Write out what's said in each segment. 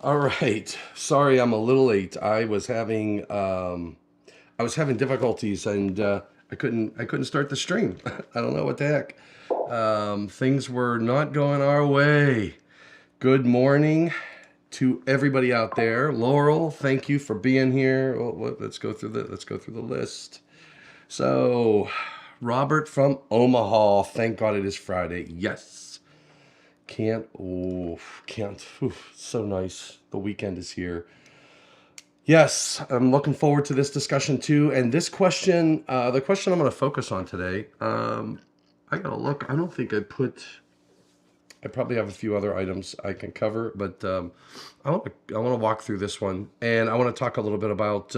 All right. Sorry, I'm a little late. I was having difficulties and I couldn't start the stream. I don't know what the heck. Things were not going our way. Good morning to everybody out there. Laurel, thank you for being here. Let's go through the list. So, Robert from Omaha. Thank God it is Friday. Yes. Can't. So nice. The weekend is here. Yes, I'm looking forward to this discussion too. And this question, the question I'm going to focus on today, I got to look. I don't think I probably have a few other items I can cover, but I want to walk through this one. And I want to talk a little bit about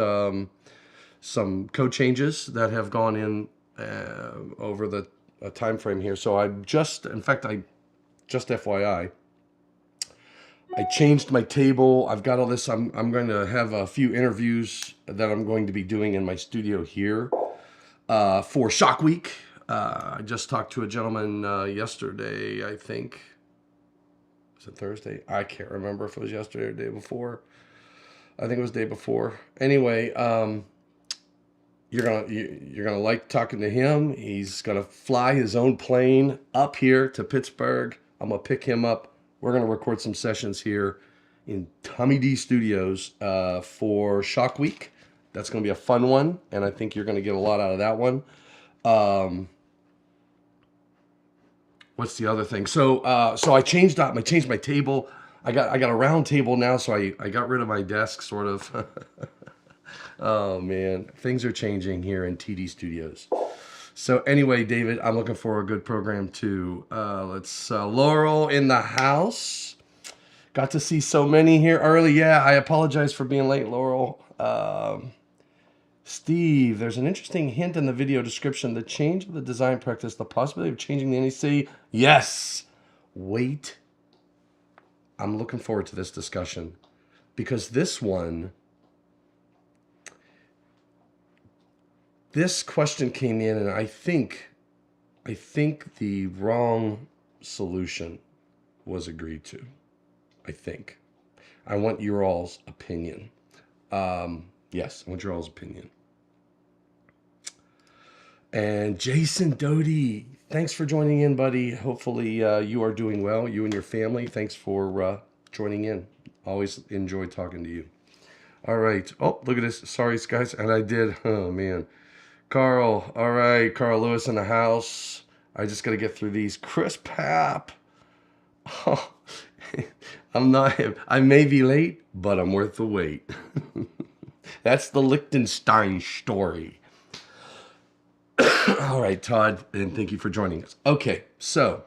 some code changes that have gone in over the time frame here. So I just FYI, I changed my table. I've got all this. I'm going to have a few interviews that I'm going to be doing in my studio here for Shock Week. I just talked to a gentleman yesterday, I think. Was it Thursday? I can't remember if it was yesterday or the day before. I think it was the day before. Anyway, you're gonna like talking to him. He's gonna fly his own plane up here to Pittsburgh. I'm gonna pick him up. We're gonna record some sessions here in Tommy D Studios for Shock Week. That's gonna be a fun one, and I think you're gonna get a lot out of that one. What's the other thing? So I changed my table. I got a round table now, so I got rid of my desk, sort of. Oh man, things are changing here in TD Studios. So anyway, David, I'm looking for a good program too. Let's Laurel in the house. Got to see so many here early. Yeah, I apologize for being late, Laurel. Steve, there's an interesting hint in the video description. The change of the design practice, the possibility of changing the NEC. Yes. Wait. I'm looking forward to this discussion because this question came in, and I think the wrong solution was agreed to. I think. I want your all's opinion. Yes, I want your all's opinion. And Jason Doty, thanks for joining in, buddy. Hopefully you are doing well, you and your family. Thanks for joining in. Always enjoy talking to you. All right. Oh, look at this. Sorry, guys. And I did. Oh, man. Carl. All right. Carl Lewis in the house. I just got to get through these. Chris Papp. Oh, I may be late, but I'm worth the wait. That's the Liechtenstein story. All right, Todd, and thank you for joining us. Okay, so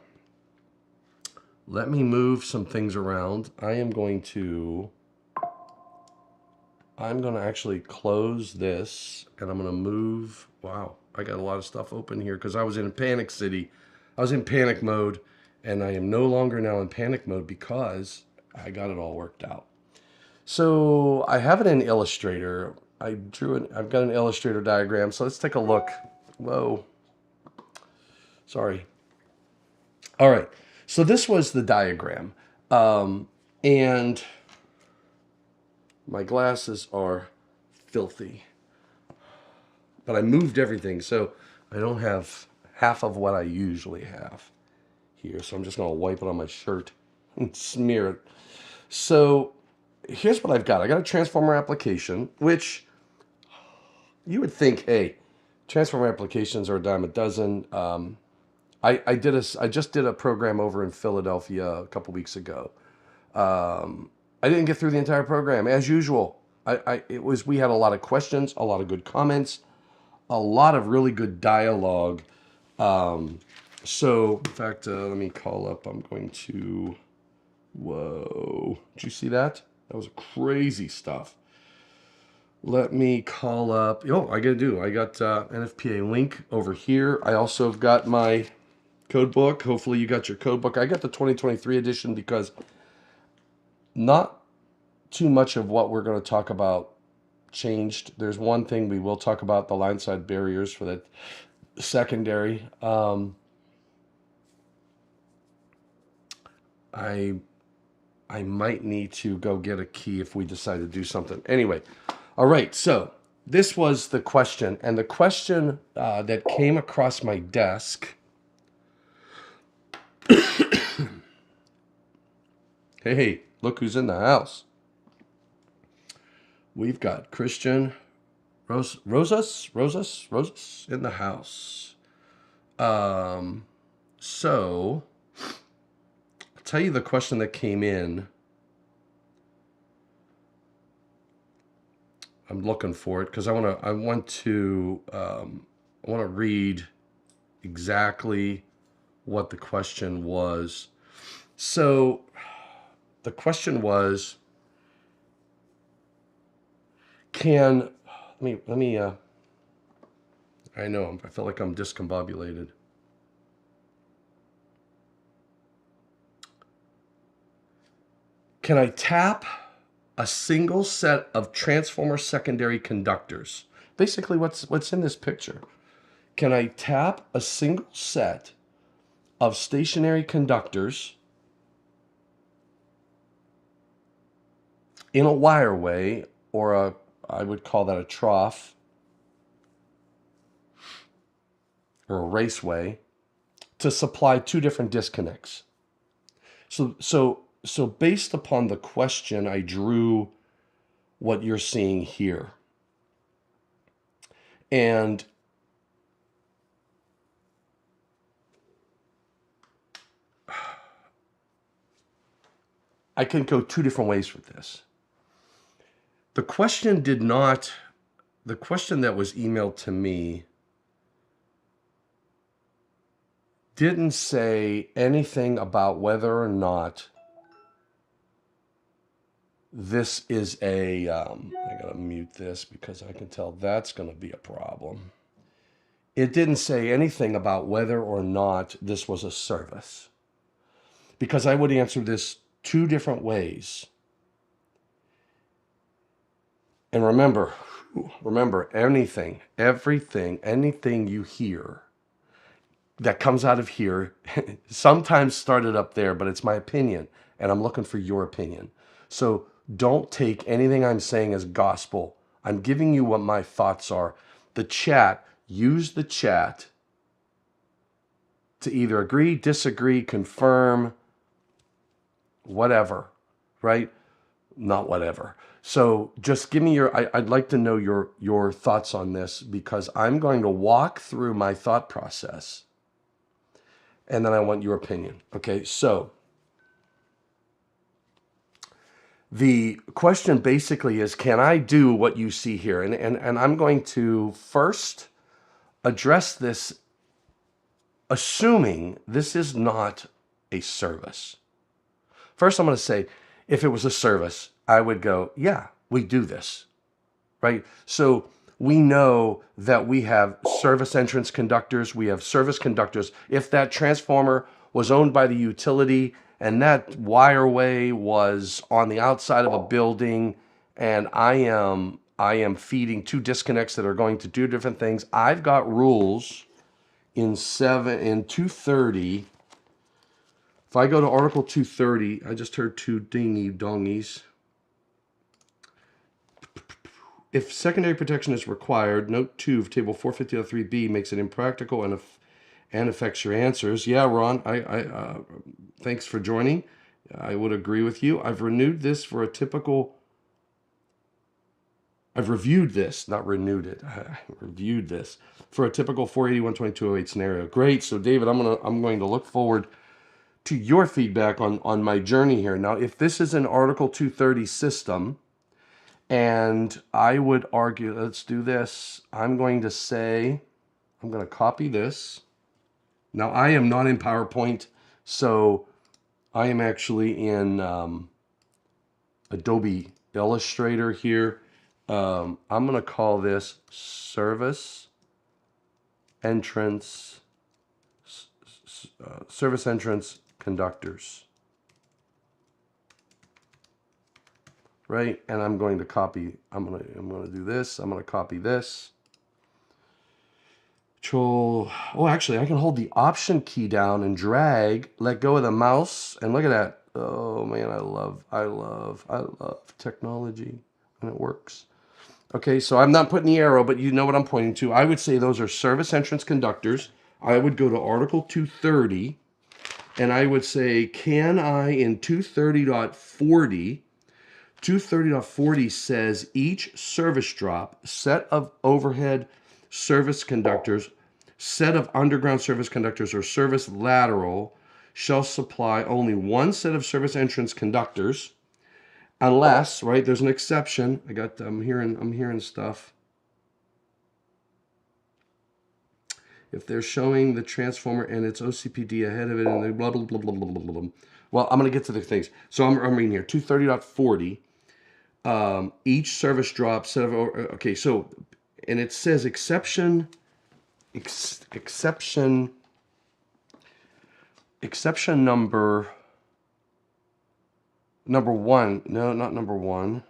let me move some things around. I'm going to actually close this, and I'm going to move. Wow, I got a lot of stuff open here because I was in a panic city. I was in panic mode, and I am no longer now in panic mode because I got it all worked out. So I have it in Illustrator. I've got an Illustrator diagram. So let's take a look. Whoa. Sorry. All right. So this was the diagram. And my glasses are filthy. But I moved everything, so I don't have half of what I usually have here. So I'm just going to wipe it on my shirt and smear it. So here's what I've got. I got a transformer application, which you would think, hey, transformer applications are a dime a dozen. I just did a program over in Philadelphia a couple weeks ago. I didn't get through the entire program as usual. We had a lot of questions, a lot of good comments, a lot of really good dialogue. So in fact, let me call up. I'm going to. Whoa! Did you see that? That was crazy stuff. Let me call up. Oh, I got NFPA link over here. I also have got my code book. Hopefully you got your code book. I got the 2023 edition because not too much of what we're going to talk about changed. There's one thing we will talk about, the line side barriers for that secondary. I I might need to go get a key if we decide to do something. Anyway, all right, so this was the question. And the question that came across my desk. Hey, look who's in the house. We've got Christian Rosas in the house. So I'll tell you the question that came in. I'm looking for it because I want to read exactly what the question was. So the question was, let me I know, I feel like I'm discombobulated. Can I tap a single set of transformer secondary conductors? Basically, what's in this picture. Can I tap a single set of stationary conductors in a wireway, or I would call that a trough, or a raceway, to supply two different disconnects? So based upon the question, I drew what you're seeing here. And I can go two different ways with this. The question that was emailed to me didn't say anything about whether or not this is I gotta mute this because I can tell that's gonna be a problem. It didn't say anything about whether or not this was a service, because I would answer this two different ways. And remember, anything you hear that comes out of here sometimes started up there, but it's my opinion, and I'm looking for your opinion. So don't take anything I'm saying as gospel. I'm giving you what my thoughts are. The chat, use the chat to either agree, disagree, confirm, whatever, right? Not whatever. So just give me I'd like to know your thoughts on this, because I'm going to walk through my thought process, and then I want your opinion. Okay, so the question basically is, can I do what you see here? And I'm going to first address this assuming this is not a service. First, I'm going to say, if it was a service, I would go, yeah, we do this, right? So we know that we have service entrance conductors, we have service conductors. If that transformer was owned by the utility and that wireway was on the outside of a building, and I am feeding two disconnects that are going to do different things, I've got rules in 230. If I go to Article 230, I just heard two dingy dongies. If secondary protection is required, Note 2 of Table 450.3b makes it impractical and affects your answers. Yeah, Ron, I thanks for joining. I would agree with you. I've reviewed this, not renewed it. I reviewed this for a typical 481.2208 scenario. Great. So David, I'm going to look forward to your feedback on my journey here. Now, if this is an Article 230 system, and I would argue, let's do this. I'm going to copy this. Now, I am not in PowerPoint, so I am actually in Adobe Illustrator here. I'm going to call this service entrance conductors, right? And I'm going to copy. I'm going to do this. I'm going to copy this. Control. Oh, actually, I can hold the Option key down and drag. Let go of the mouse, and look at that. Oh man, I love technology when it works. Okay, so I'm not putting the arrow, but you know what I'm pointing to. I would say those are service entrance conductors. I would go to Article 230, and I would say, can I in 230.40, 230.40 says each service drop, set of overhead service conductors, set of underground service conductors, or service lateral shall supply only one set of service entrance conductors, unless, right, there's an exception. I'm hearing stuff. If they're showing the transformer and its OCPD ahead of it and they blah, blah, blah, blah, blah, blah, blah. Well, I'm going to get to the things. So I'm reading here, 230.40. Each service drop set of, okay, so, and it says exception number one. No, not number one.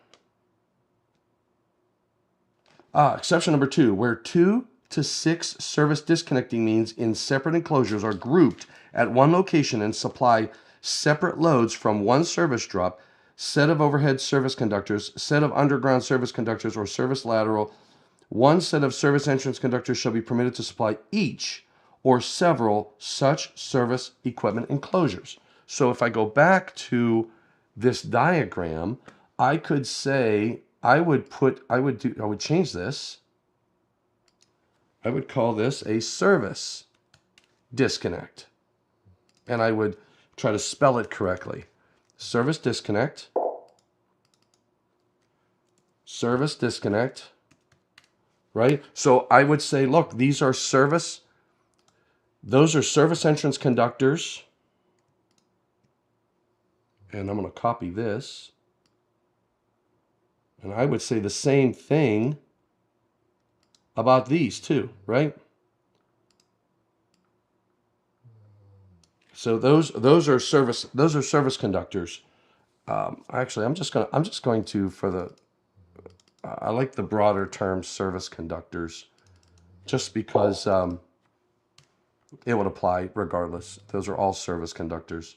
Exception number 2, where 2 to 6 service disconnecting means in separate enclosures are grouped at one location and supply separate loads from one service drop, set of overhead service conductors, set of underground service conductors, or service lateral. One set of service entrance conductors shall be permitted to supply each or several such service equipment enclosures. So if I go back to this diagram, I could say, I would change this. I would call this a service disconnect. And I would try to spell it correctly. Service disconnect. Service disconnect. Right? So I would say, look, those are service entrance conductors. And I'm going to copy this. And I would say the same thing about these too, right? So those are service conductors. Actually, I'm just going to for the I like the broader term service conductors, just because it would apply regardless. Those are all service conductors.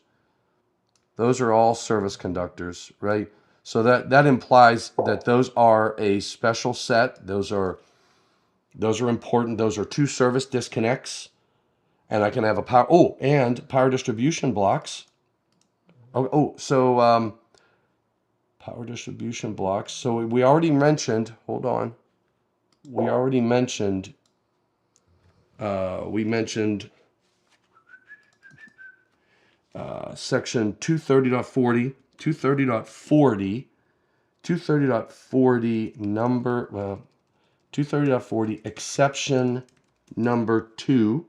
Those are all service conductors, right? So that implies that those are a special set. Those are important. Those are 2 service disconnects, and I can have a power. Oh, and power distribution blocks. So power distribution blocks. So we already mentioned. Hold on. We already mentioned. Section 230.40, 230.40, 230.40 number, 230.40 exception number 2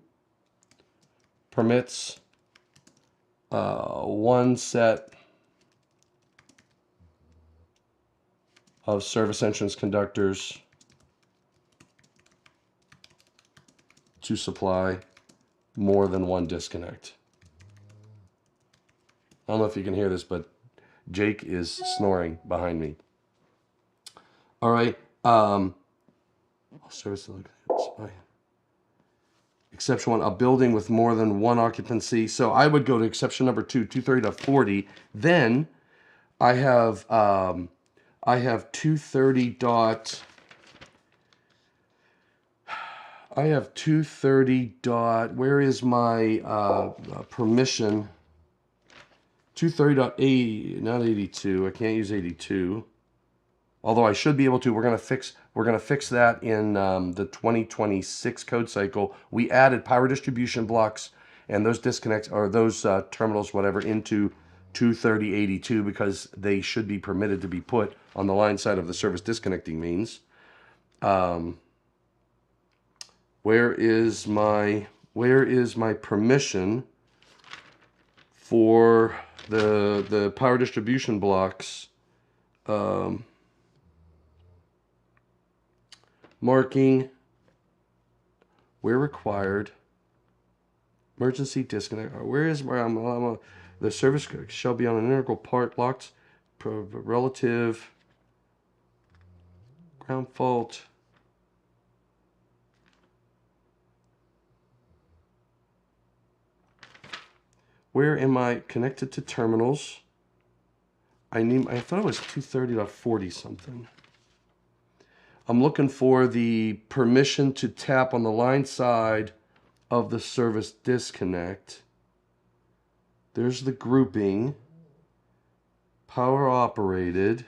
permits one set of service entrance conductors to supply more than one disconnect. I don't know if you can hear this, but Jake is snoring behind me. All right. Service exception 1, a building with more than one occupancy. So I would go to exception number 2, 230.40. Then I have 230. I have 230. Where is my permission? 230.80, not 82. I can't use 82. Although I should be able to. We're gonna fix that in the 2026 code cycle. We added power distribution blocks and those disconnects, or those terminals, whatever, into 230.82 because they should be permitted to be put on the line side of the service disconnecting means. Where is my permission for the power distribution blocks? Marking where required. Emergency disconnect. Where is the service shall be on an integral part locked relative ground fault. Where am I connected to terminals? I thought it was 230.40 something. I'm looking for the permission to tap on the line side of the service disconnect. There's the grouping. Power operated.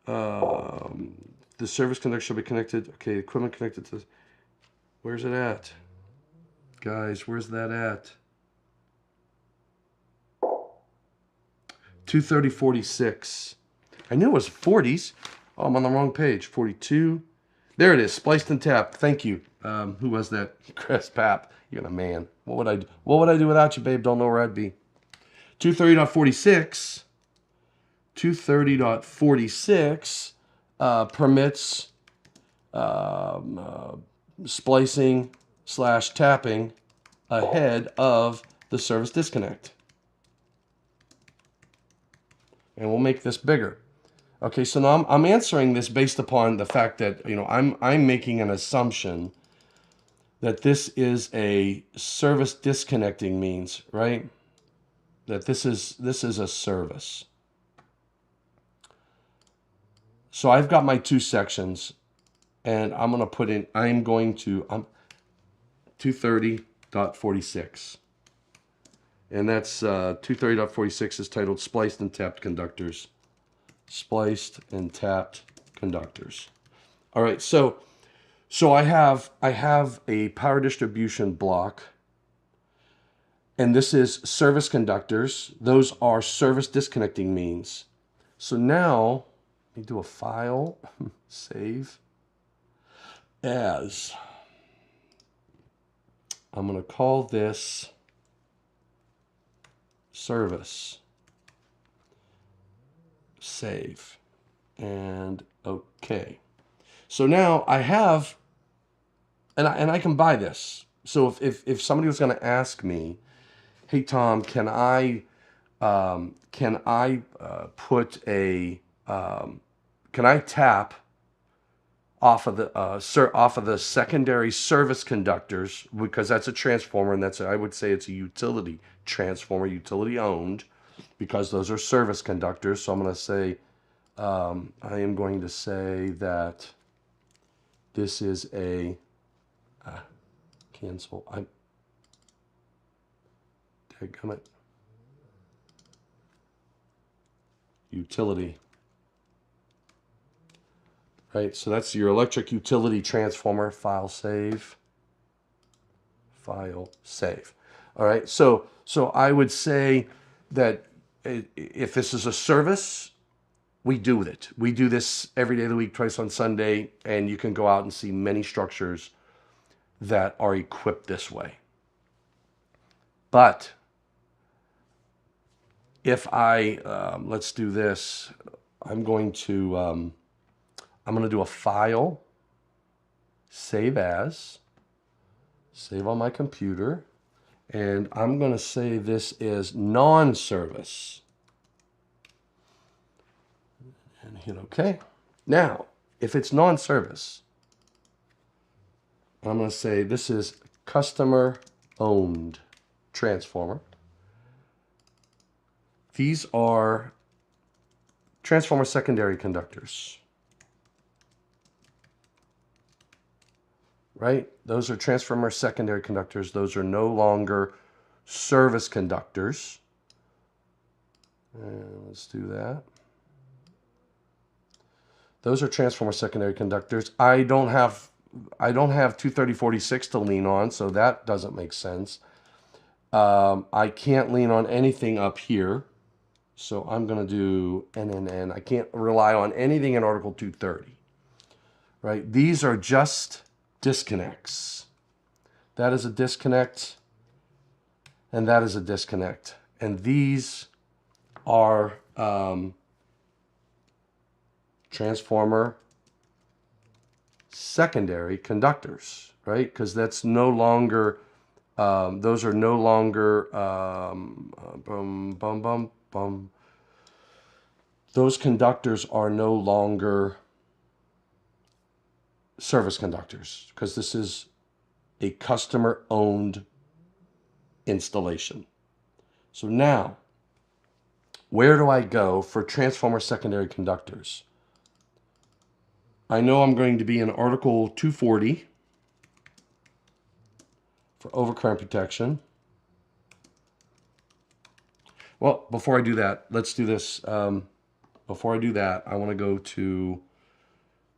The service conductor shall be connected. Okay, equipment connected to. Where's it at? Guys, where's that at? 230.46. I knew it was 40s. Oh, I'm on the wrong page. 42. There it is. Spliced and tapped. Thank you. Who was that? Chris Papp. You're the man. What would I do without you, babe? Don't know where I'd be. 230.46. 230.46 permits splicing / tapping ahead of the service disconnect. And we'll make this bigger. Okay, so now I'm answering this based upon the fact that, you know, I'm making an assumption that this is a service disconnecting means, right? That this is a service. So I've got my two sections, and I'm going to put in, 230.46. And that's 230.46 is titled Spliced and Tapped Conductors. Spliced and tapped conductors. All right, so I have a power distribution block, and this is service conductors. Those are service disconnecting means. So now let me do a file, save as. I'm going to call this service. Save. And okay. So now I have, and I can buy this. So if somebody was going to ask me, hey Tom, can I tap off of the secondary service conductors, because that's a transformer, and I would say it's a utility transformer, utility owned, because those are service conductors. So I'm going to say, I am going to say that this is a cancel. Dadgummit. Utility. Right, so that's your electric utility transformer. File save. File save. All right, so I would say that if this is a service, we do it. We do this every day of the week, twice on Sunday, and you can go out and see many structures that are equipped this way. But if let's do this, I'm going to do a file, save as, save on my computer, and I'm going to say this is non-service. And hit OK. Now, if it's non-service, I'm going to say this is customer-owned transformer. These are transformer secondary conductors. Right? Those are transformer secondary conductors. Those are no longer service conductors. And let's do that. Those are transformer secondary conductors. I don't have 230.46 to lean on, so that doesn't make sense. I can't lean on anything up here, so I'm going to do NNN. I can't rely on anything in Article 230. Right? These are just disconnects. That is a disconnect, and that is a disconnect. And these are transformer secondary conductors, right? Because that's no longer, those are no longer, those conductors are no longer service conductors, because this is a customer-owned installation. So now, Where do I go for transformer secondary conductors? I know I'm going to be in Article 240 for overcurrent protection. Well, before I do that, let's do this. Before I do that, I want to go to,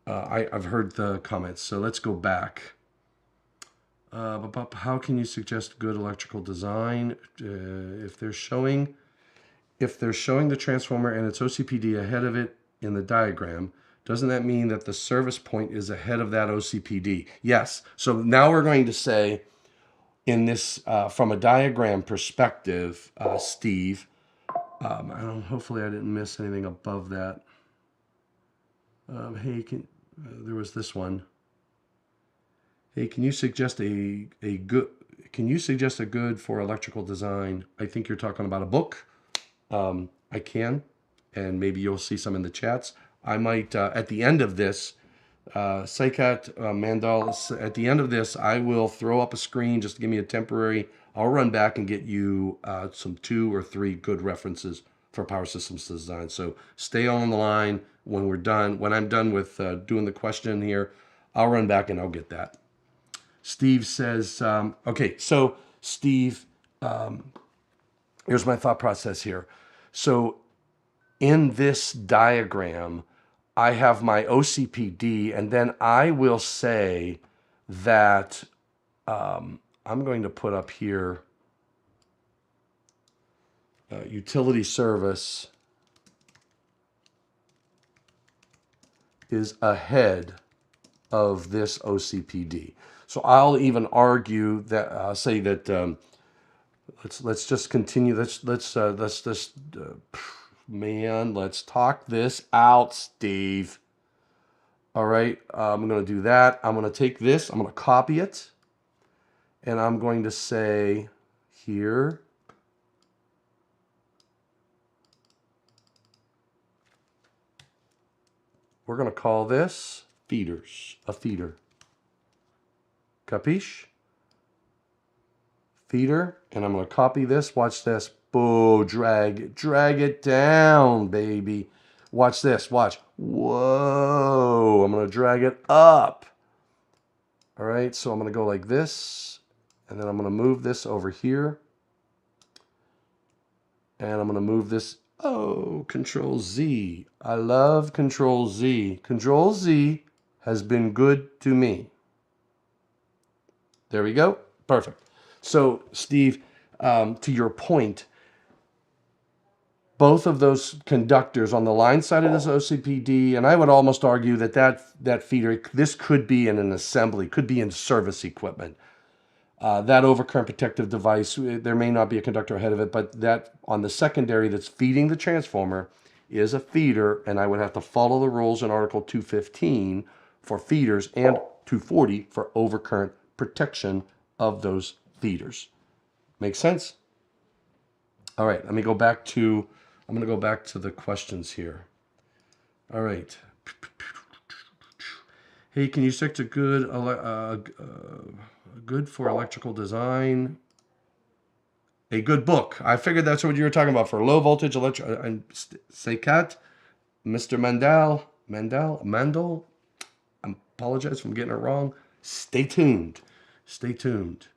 I've heard the comments, so let's go back. How can you suggest good electrical design if they're showing the transformer and its OCPD ahead of it in the diagram? Doesn't that mean that the service point is ahead of that OCPD? Yes. So now we're going to say in this, from a diagram perspective, Steve, hopefully I didn't miss anything above that. Hey, there was this one. Hey, can you suggest a good for electrical design? I think you're talking about a book. I can, and maybe you'll see some in the chats. I might, at the end of this, Saikat, Mandal, at the end of this, I will throw up a screen just to give me a temporary. I'll run back and get you some 2 or 3 good references for power systems design. So stay on the line when we're done. When I'm done with doing the question here, I'll run back and I'll get that. Steve says, okay, so Steve, here's my thought process here. So in this diagram, I have my OCPD, and then I will say that I'm going to put up here utility service is ahead of this OCPD. So I'll even argue that, say that, let's just continue. Let's talk this out, Steve. All right, I'm going to do that. I'm going to take this, I'm going to copy it, and I'm going to say here, we're going to call this feeders, a feeder. Capiche? Feeder, and I'm going to copy this. Watch this. Boo, drag it down, baby. Watch this, watch. Whoa, I'm going to drag it up. All right, so I'm going to go like this, and then I'm going to move this over here. And I'm going to move this, Control Z. I love Control Z. Control Z has been good to me. There we go, perfect. So, Steve, to your point, both of those conductors on the line side of this OCPD, and I would almost argue that feeder, this could be in an assembly, could be in service equipment. That overcurrent protective device, there may not be a conductor ahead of it, but that on the secondary that's feeding the transformer is a feeder, and I would have to follow the rules in Article 215 for feeders and 240 for overcurrent protection of those feeders. Make sense? All right, let me go back to, I'm going to go back to the questions here. All right. Hey, can you stick to good for electrical design? A good book. I figured that's what you were talking about for low voltage electric. And Saikat, Mr. Mandel. I apologize if I'm getting it wrong. Stay tuned. Stay tuned.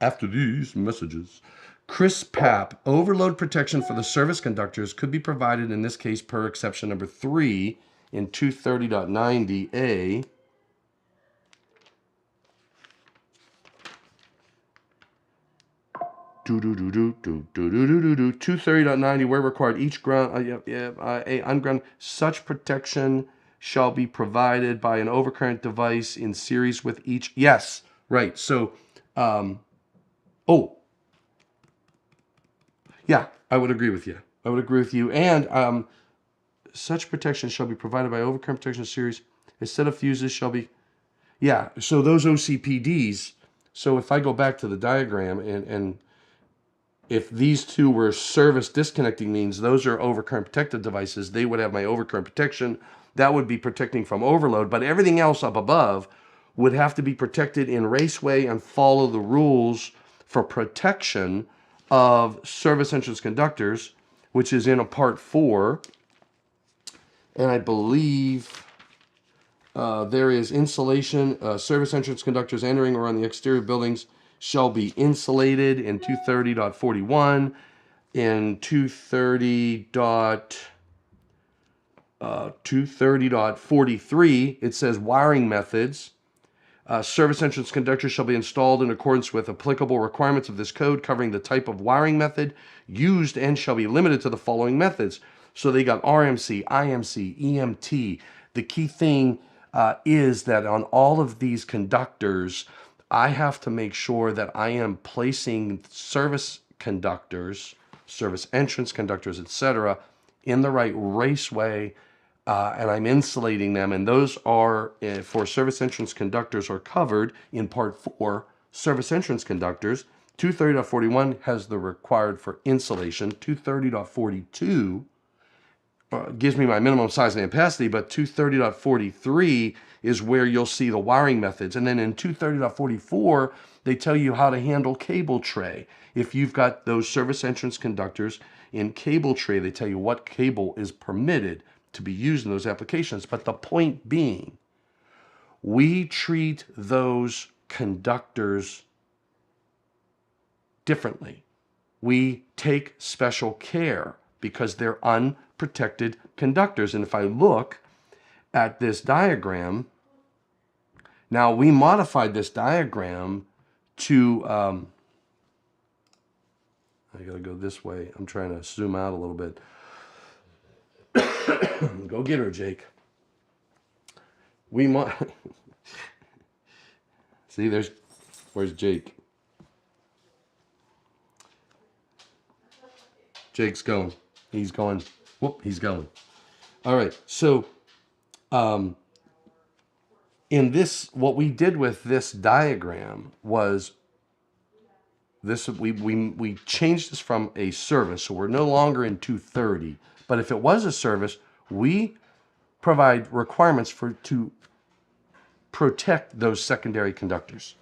After these messages, Chris Papp, overload protection for the service conductors could be provided in this case per exception number 3 in 230.90A. Do 230.90 where required each ground unground such protection shall be provided by an overcurrent device in series with each. Yes, right. So yeah, I would agree with you. And such protection shall be provided by overcurrent protection series. A set of fuses shall be, yeah. So those OCPDs. So if I go back to the diagram and if these two were service disconnecting means, those are overcurrent protected devices. They would have my overcurrent protection. That would be protecting from overload. But everything else up above would have to be protected in raceway and follow the rules for protection of service entrance conductors which is in a part 4. And I believe there is insulation. Service entrance conductors entering or on the exterior buildings shall be insulated in 230.41. In 230.43, it says wiring methods. Service entrance conductors shall be installed in accordance with applicable requirements of this code covering the type of wiring method used and shall be limited to the following methods. So they got RMC, IMC, EMT. The key thing is that on all of these conductors, I have to make sure that I am placing service conductors, service entrance conductors, etc., in the right raceway, and I'm insulating them. And those are, for service entrance conductors, are covered in part 4, service entrance conductors. 230.41 has the required for insulation. 230.42 gives me my minimum size and ampacity, but 230.43 is where you'll see the wiring methods. And then in 230.44, they tell you how to handle cable tray. If you've got those service entrance conductors in cable tray, they tell you what cable is permitted to be used in those applications. But the point being, we treat those conductors differently. We take special care because they're unprotected conductors. And if I look at this diagram, now we modified this diagram to, I gotta go this way. I'm trying to zoom out a little bit. Go get her, Jake. See, where's Jake? Jake's going. He's going. Whoop, he's going. All right. So, in this, what we did with this diagram was this. We changed this from a service, so we're no longer in 230. But if it was a service, we provide requirements to protect those secondary conductors.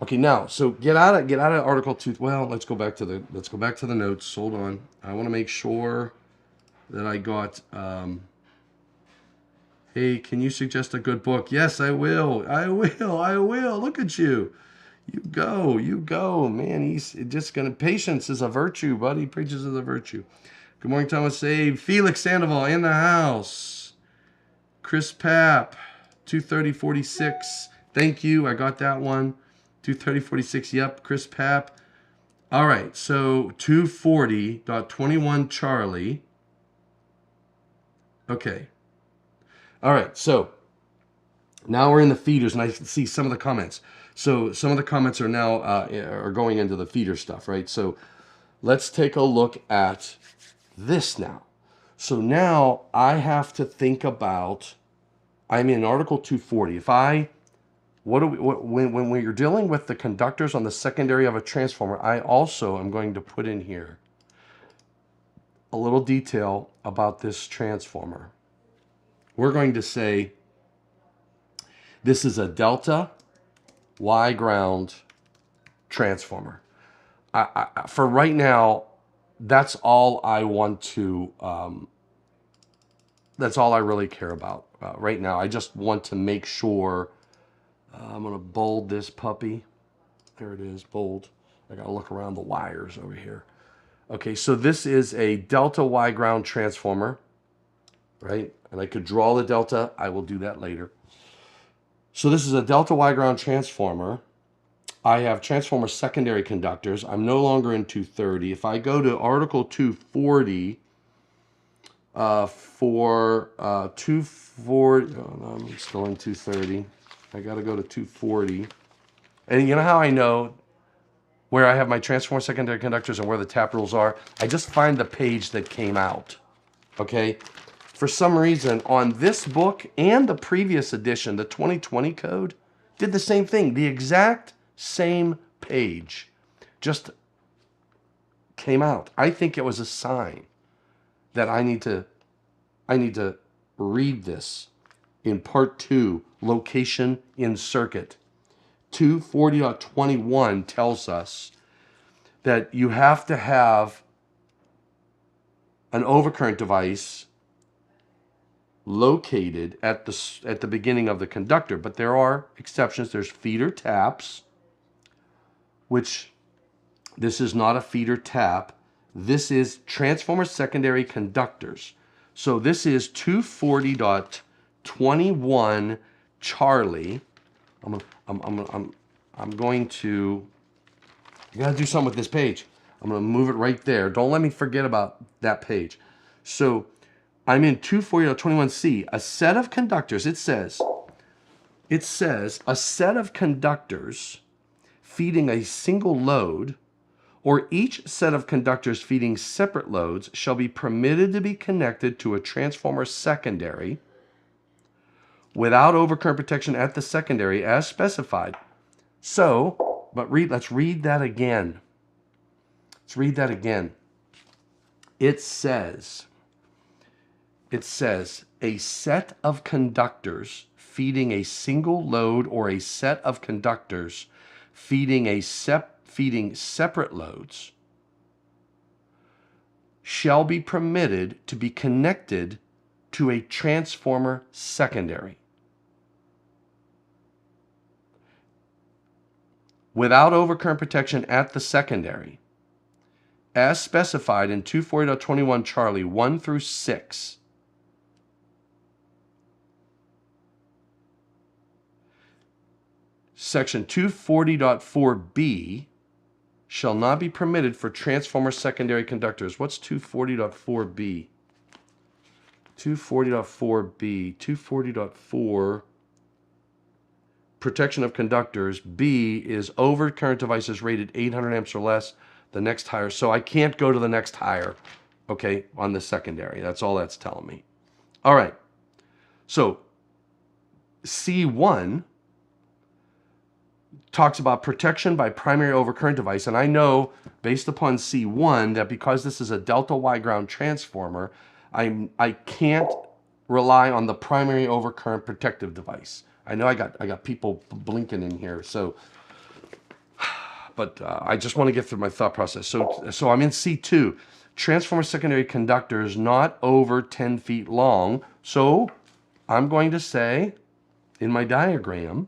Okay, now, so get out of Article 2. Well, let's go back to the notes. Hold on. I want to make sure that I got. Hey, can you suggest a good book? Yes, I will. Look at you. You go, man. He's just gonna. Patience is a virtue, buddy. Preaches is a virtue. Good morning, Thomas Abe. Felix Sandoval in the house. Chris Papp, 230.46. Thank you. I got that one. 230.46. Yep, Chris Papp. All right, so 240.21 Charlie. Okay. All right, so now we're in the feeders, and I can see some of the comments. So some of the comments are now are going into the feeder stuff, right? So let's take a look at this now. So now I have to think about, I'm in Article 240. When you're dealing with the conductors on the secondary of a transformer, I also am going to put in here a little detail about this transformer. We're going to say this is a delta Y ground transformer. For right now, that's all I want to, that's all I really care about right now. I just want to make sure, I'm going to bold this puppy. There it is, bold. I got to look around the wires over here. Okay, so this is a delta Y ground transformer, right? And I could draw the delta. I will do that later. So this is a delta Y ground transformer. I have transformer secondary conductors. I'm no longer in 230. If I go to Article 240, for 240, oh no, I'm still in 230. I got to go to 240. And you know how I know where I have my transformer secondary conductors and where the tap rules are? I just find the page that came out, okay? For some reason, on this book and the previous edition, the 2020 code, did the same thing. The exact same page just came out. I think it was a sign that I need to read this in Part 2, Location in Circuit. 240.21 tells us that you have to have an overcurrent device located at the beginning of the conductor. But there are exceptions. There's feeder taps, which this is not a feeder tap. This is transformer secondary conductors. So this is 240.21 Charlie. I'm going to, you gotta do something with this page. I'm gonna move it right there. Don't let me forget about that page. So I'm in 240.21C, a set of conductors. It says a set of conductors feeding a single load, or each set of conductors feeding separate loads, shall be permitted to be connected to a transformer secondary without overcurrent protection at the secondary as specified. So, let's read that again. Let's read that again. It says a set of conductors feeding a single load, or a set of conductors feeding separate loads shall be permitted to be connected to a transformer secondary without overcurrent protection at the secondary as specified in 240.21 Charlie 1 through 6. Section 240.4b shall not be permitted for transformer secondary conductors. What's 240.4b? 240.4b. 240.4, protection of conductors. B is overcurrent devices rated 800 amps or less. The next higher. So I can't go to the next higher, okay, on the secondary. That's all that's telling me. All right. So C1 talks about protection by primary overcurrent device. And I know, based upon C1, that because this is a delta Y ground transformer, I can't rely on the primary overcurrent protective device. I know I got people blinking in here, so, but I just want to get through my thought process. So I'm in C2. Transformer secondary conductors not over 10 feet long. So I'm going to say in my diagram,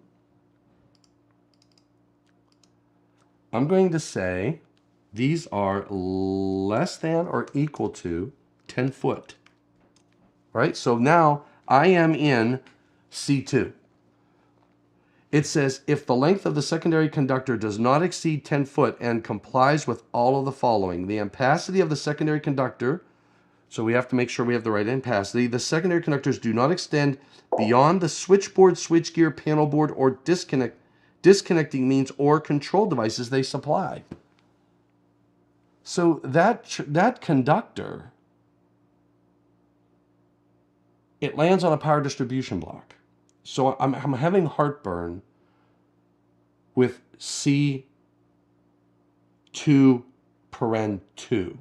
I'm going to say these are less than or equal to 10 foot. Right? So now I am in C2. It says if the length of the secondary conductor does not exceed 10 foot and complies with all of the following: the ampacity of the secondary conductor, so we have to make sure we have the right ampacity. The secondary conductors do not extend beyond the switchboard, switchgear, panel board, or disconnecting means or control devices they supply. So that conductor, it lands on a power distribution block. So I'm having heartburn with C2 paren 2.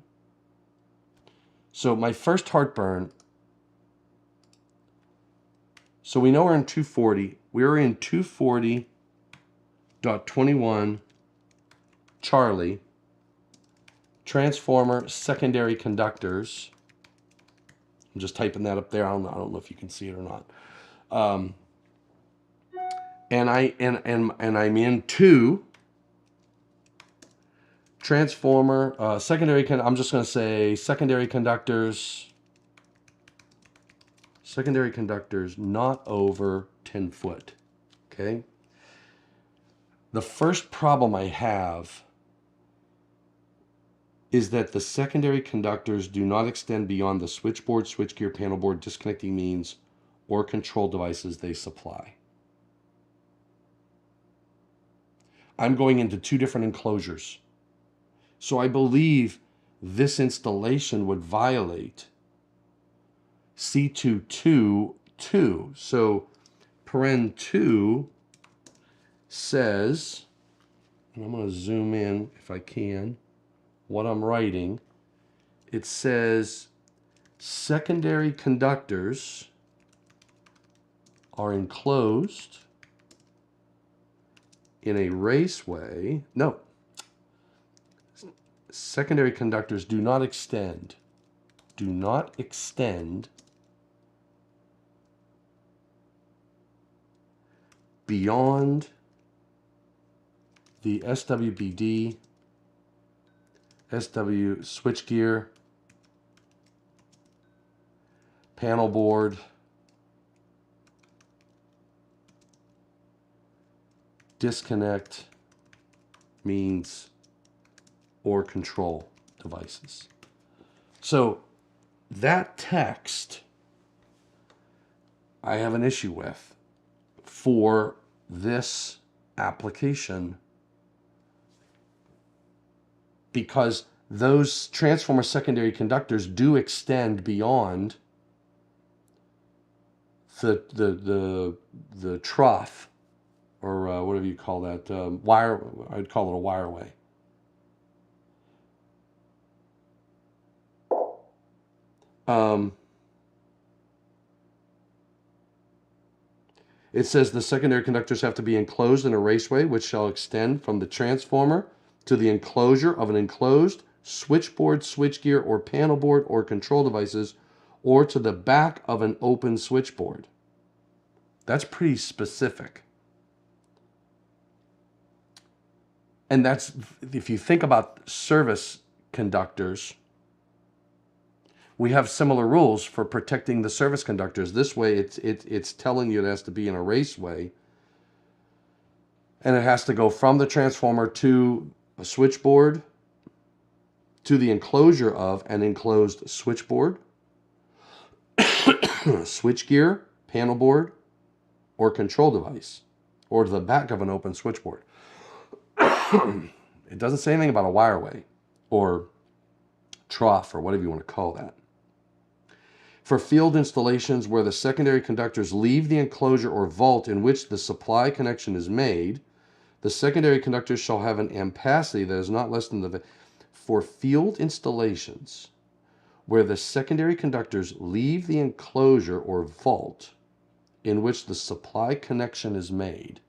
So my first heartburn, so we know we're in 240. We're in 240.21 Charlie, transformer secondary conductors. I'm just typing that up there. I don't know if you can see it or not. And I'm in 2 transformer secondary. I'm just going to say secondary conductors. Secondary conductors not over 10 foot. Okay. The first problem I have is that the secondary conductors do not extend beyond the switchboard, switchgear, panel board, disconnecting means, or control devices they supply. I'm going into 2 different enclosures. So I believe this installation would violate C2.2.2. So paren 2 says, and I'm going to zoom in if I can, what I'm writing. It says secondary conductors are enclosed in a raceway. No. Secondary conductors do not extend do not extend beyond the SWBD, SW switchgear, panel board, disconnect means, or control devices. So that text I have an issue with for this application, because those transformer secondary conductors do extend beyond the trough, or whatever you call that, wire. I'd call it a wireway. It says the secondary conductors have to be enclosed in a raceway which shall extend from the transformer to the enclosure of an enclosed switchboard, switchgear, or panel board or control devices, or to the back of an open switchboard. That's pretty specific. And that's, if you think about service conductors, we have similar rules for protecting the service conductors. This way, it's telling you it has to be in a raceway, and it has to go from the transformer to a switchboard, to the enclosure of an enclosed switchboard, switchgear, panel board, or control device, or to the back of an open switchboard. It doesn't say anything about a wireway or trough or whatever you want to call that. For field installations where the secondary conductors leave the enclosure or vault in which the supply connection is made, the secondary conductors shall have an ampacity that is not less than the... For field installations where the secondary conductors leave the enclosure or vault in which the supply connection is made,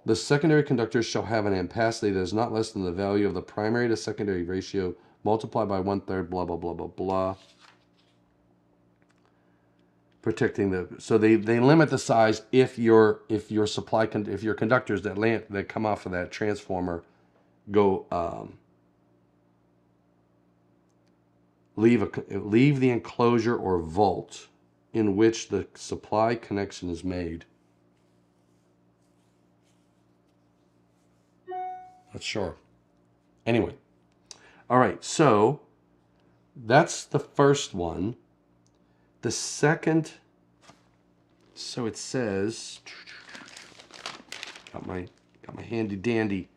the secondary conductors shall have an ampacity that is not less than the value of the primary to secondary ratio multiplied by 1/3, blah, blah, blah, blah, blah. Protecting the... So they limit the size if your conductors that come off of that transformer go leave the enclosure or vault in which the supply connection is made. Not sure. Anyway, all right. So that's the first one. The second. So it says. Got my handy dandy.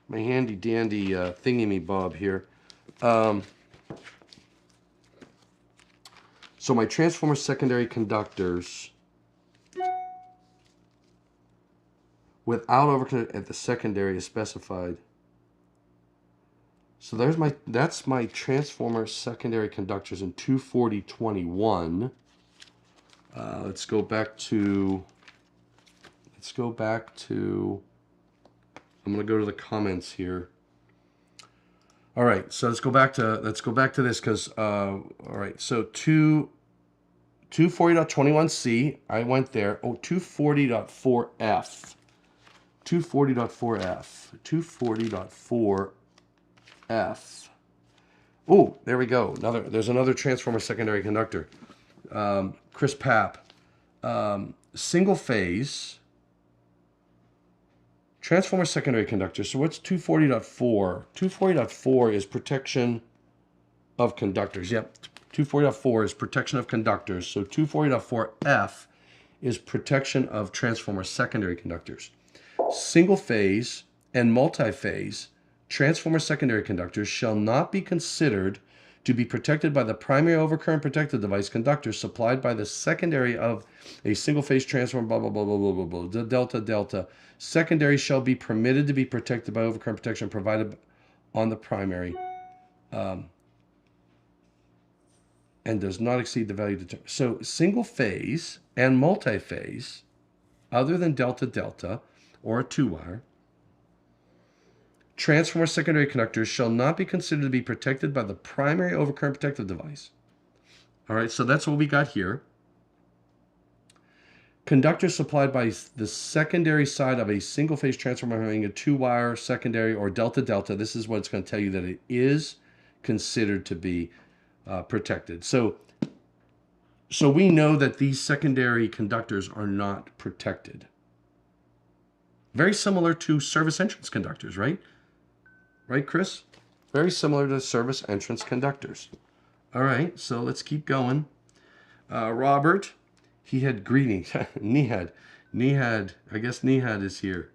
My handy dandy thingy-me-bob here. So my transformer secondary conductors without overconnect at the secondary is specified. So that's my transformer secondary conductors in 240.21. Let's go back to. I'm going to go to the comments here. All right, so let's go back to this because all right, so 240.21c, I went there. Oh, 240.4f. 240.4f. Oh, there we go. There's another transformer secondary conductor. Chris Papp. Single phase transformer secondary conductor. So what's 240.4? 240.4 is protection of conductors. Yep, 240.4 is protection of conductors. So 240.4f is protection of transformer secondary conductors. Single phase and multi-phase transformer secondary conductors shall not be considered to be protected by the primary overcurrent protective device conductors supplied by the secondary of a single phase transformer, blah, blah, blah, blah, blah, blah, blah, delta. Secondary shall be permitted to be protected by overcurrent protection provided on the primary and does not exceed the value determined. So single phase and multi-phase, other than delta or a 2-wire, transformer secondary conductors shall not be considered to be protected by the primary overcurrent protective device. All right, so that's what we got here. Conductors supplied by the secondary side of a single-phase transformer having a 2-wire secondary or delta-delta. This is what it's going to tell you that it is considered to be protected. So we know that these secondary conductors are not protected. Very similar to service entrance conductors, right? Right, Chris? Very similar to service entrance conductors. All right, so let's keep going. Robert, he had greetings. Nihad, I guess Nihad is here.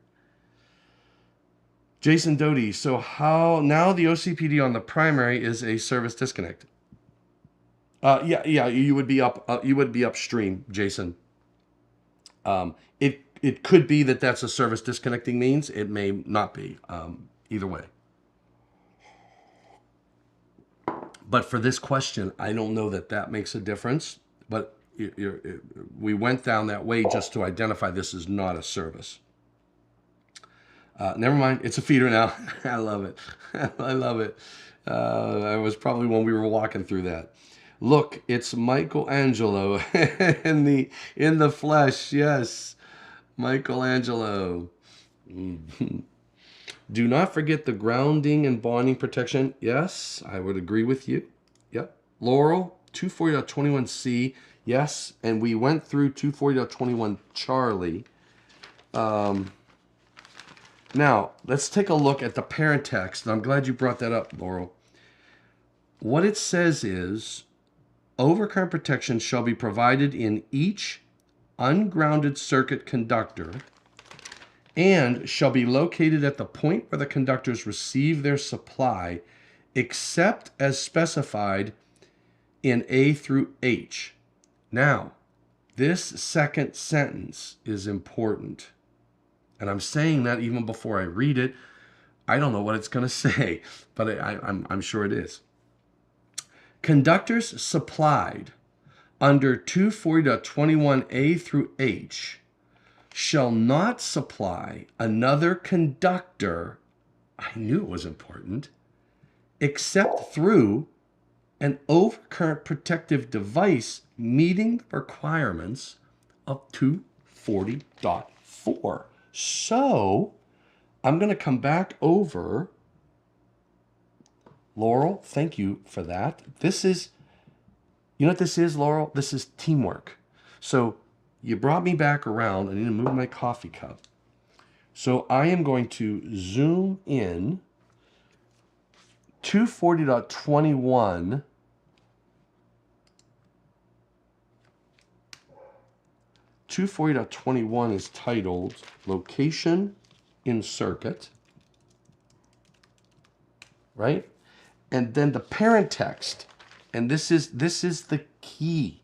Jason Doty, so how now the OCPD on the primary is a service disconnect? Yeah, you would be upstream, Jason. It could be that that's a service disconnecting means. It may not be. Either way. But for this question, I don't know that makes a difference. But we went down that way just to identify this is not a service. Never mind. It's a feeder now. I love it. I love it. I was probably when we were walking through that. Look, it's Michelangelo in the flesh. Yes, Michelangelo. Do not forget the grounding and bonding protection. Yes, I would agree with you. Yep. Laurel, 240.21c. Yes, and we went through 240.21 Charlie. Now, let's take a look at the parent text. And I'm glad you brought that up, Laurel. What it says is, overcurrent protection shall be provided in each ungrounded circuit conductor and shall be located at the point where the conductors receive their supply, except as specified in A through H. Now, this second sentence is important. And I'm saying that even before I read it. I don't know what it's going to say, but I'm sure it is. Conductors supplied under 240.21a through H shall not supply another conductor, I knew it was important, except through an overcurrent protective device meeting the requirements of 240.4. So I'm going to come back over. Laurel, thank you for that. This is, you know what this is, Laurel? This is teamwork. So you brought me back around. I need to move my coffee cup. So I am going to zoom in 240.21. .21 is titled Location in Circuit, right? And then the parent text, and this is the key.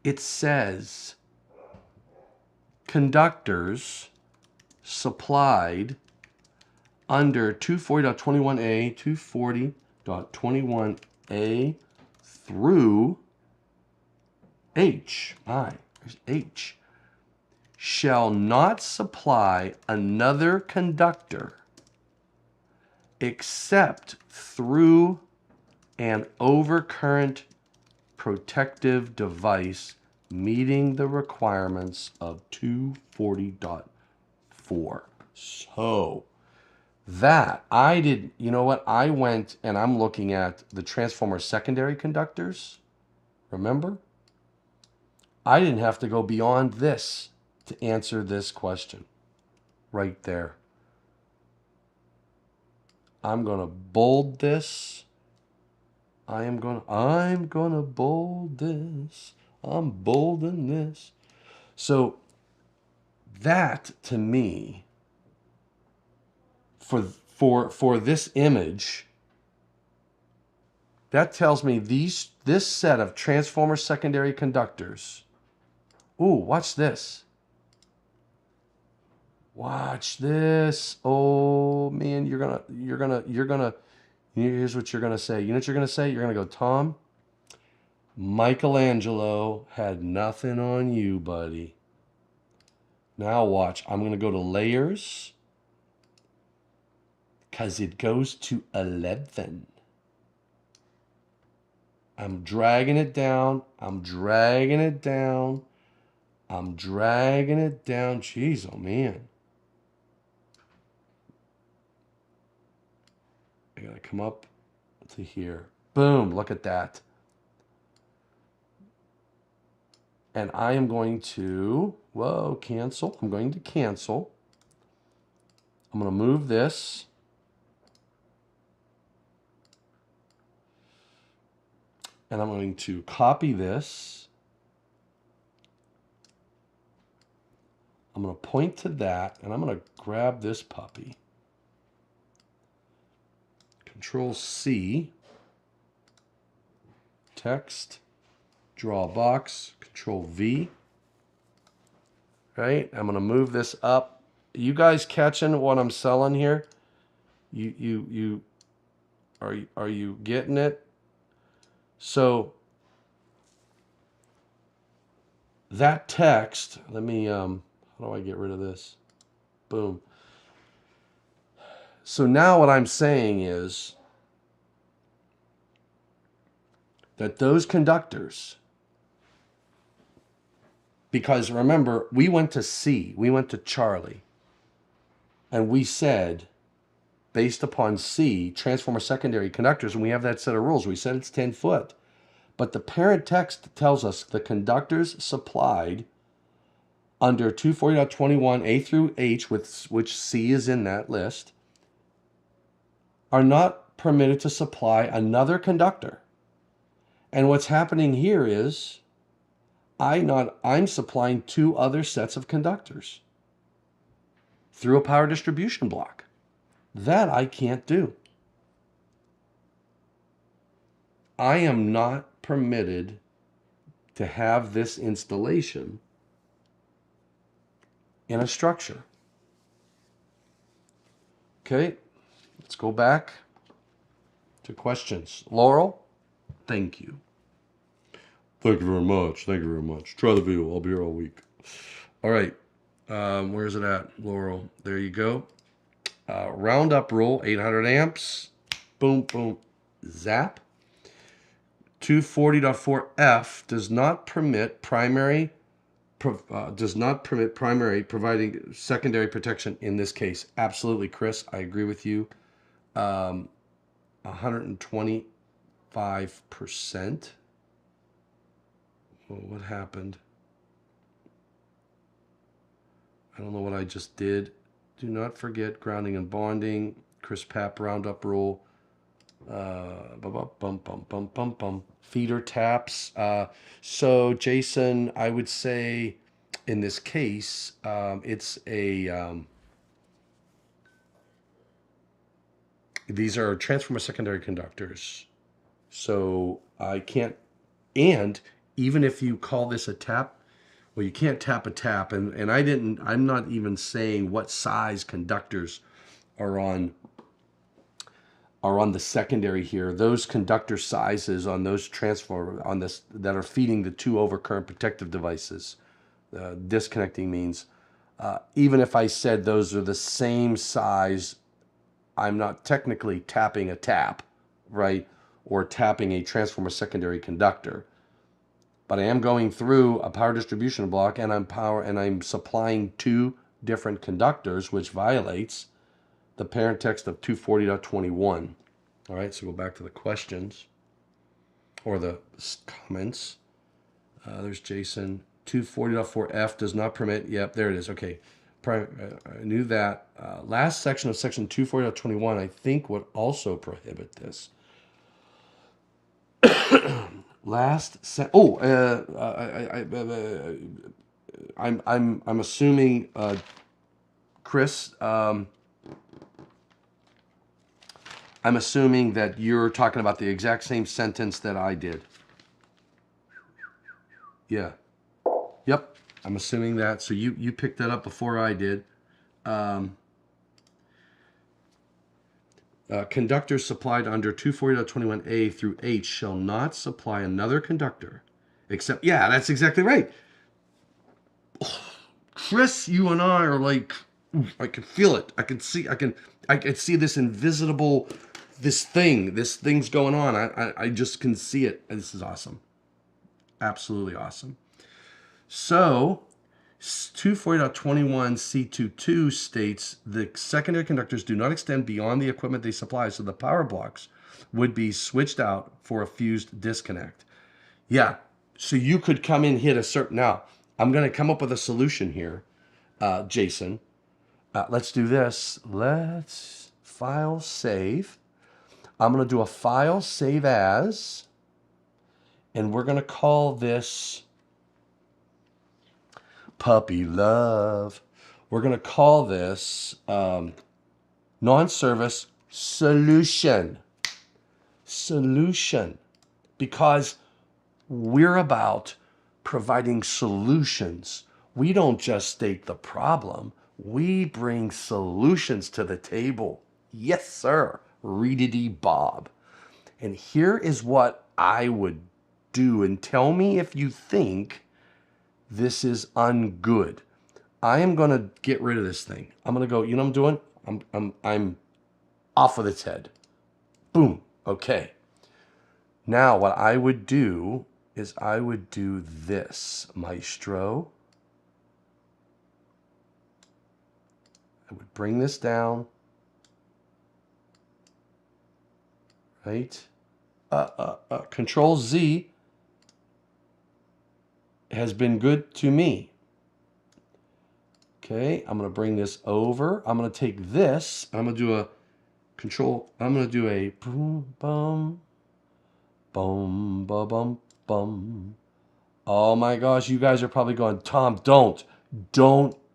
It says conductors supplied under 240.21a, 240.21a through H, there's H, shall not supply another conductor except through an overcurrent protective device meeting the requirements of 240.4. So that I did, you know what? I went and I'm looking at the transformer secondary conductors. Remember? I didn't have to go beyond this to answer this question right there. I'm going to bold this. I'm going to bold this. I'm bolding this. So that to me, for this image, that tells me this set of transformer secondary conductors. Ooh, watch this. Watch this. Oh man, you're gonna. Here's what you're gonna say. You know what you're gonna say? You're gonna go, Tom, Michelangelo had nothing on you, buddy. Now watch. I'm gonna go to layers. because it goes to 11. I'm dragging it down. I'm dragging it down. I'm dragging it down. Jeez, oh man. I gotta come up to here. Boom, look at that. And I am going to, whoa, cancel. I'm going to cancel. I'm going to move this. And I'm going to copy this. I'm going to point to that, and I'm going to grab this puppy. Control C. Text. Draw a box. Control V. Right? I'm going to move this up. You guys catching what I'm selling here? Are you getting it? So that text, let me how do I get rid of this? Boom. So now what I'm saying is that those conductors, because remember, we went to C, we went to Charlie, and we said, based upon C, transformer secondary conductors, and we have that set of rules. We said it's 10 foot. But the parent text tells us the conductors supplied under 240.21 A through H, which C is in that list, are not permitted to supply another conductor. And what's happening here is I'm supplying 2 other sets of conductors through a power distribution block. That I can't do. I am not permitted to have this installation in a structure. Okay, let's go back to questions. Laurel, thank you. Thank you very much. Thank you very much. Try the video. I'll be here all week. All right. Where's it at, Laurel? There you go. Roundup rule, 800 amps. Boom, boom, zap. 240.4F does not permit primary providing secondary protection in this case. Absolutely, Chris. I agree with you. 125%. Well, what happened? I don't know what I just did. Do not forget grounding and bonding. Chris Papp roundup rule. Feeder taps. So Jason, I would say in this case, it's a these are transformer secondary conductors. So I can't, and even if you call this a tap, well, you can't tap a tap, and I'm not even saying what size conductors are on the secondary here. Those conductor sizes on those transformer on this that are feeding the 2 overcurrent protective devices, disconnecting means, even if I said those are the same size, I'm not technically tapping a tap, right? Or tapping a transformer secondary conductor. But I am going through a power distribution block, and I'm supplying 2 different conductors, which violates the parent text of 240.21. All right, so go back to the questions or the comments. There's Jason. 240.4F does not permit. Yep, there it is. Okay, I knew that. Last section of section 240.21, I think, would also prohibit this. I'm assuming, Chris. I'm assuming that you're talking about the exact same sentence that I did. Yeah. Yep. I'm assuming that. So you picked that up before I did. Conductors supplied under 240.21A through H shall not supply another conductor except, yeah, that's exactly right. Chris, you and I are like I can feel it. I can see this invisible, this thing's going on. I just can see it. This is awesome. Absolutely awesome. So 240.21 C22 states the secondary conductors do not extend beyond the equipment they supply, so the power blocks would be switched out for a fused disconnect. Yeah, so you could come in, hit a certain... Now, I'm going to come up with a solution here, Jason. Let's do this. Let's file save. I'm going to do a file save as, and we're going to call this puppy love. We're going to call this non-service solution. Solution. Because we're about providing solutions. We don't just state the problem. We bring solutions to the table. Yes, sir. Reedity Bob. And here is what I would do. And tell me if you think this is ungood. I am going to get rid of this thing. I'm going to go, you know what I'm doing? I'm off with its head. Boom. Okay. Now what I would do is I would do this, Maestro. I would bring this down. Right? Control Z has been good to me. Okay, I'm going to bring this over. I'm going to take this. I'm going to do a control. I'm going to do a boom, bum, bum, bum, bum, bum. Oh my gosh, you guys are probably going, Tom, don't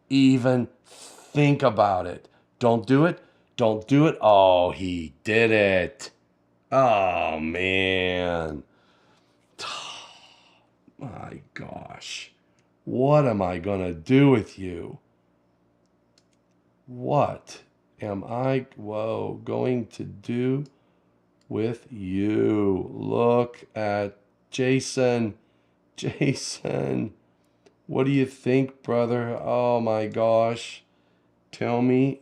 even think about it. Don't do it. Don't do it. Oh, he did it. Oh, man. My gosh. What am I going to do with you? What am I, going to do with you? Look at Jason. Jason, what do you think, brother? Oh my gosh. Tell me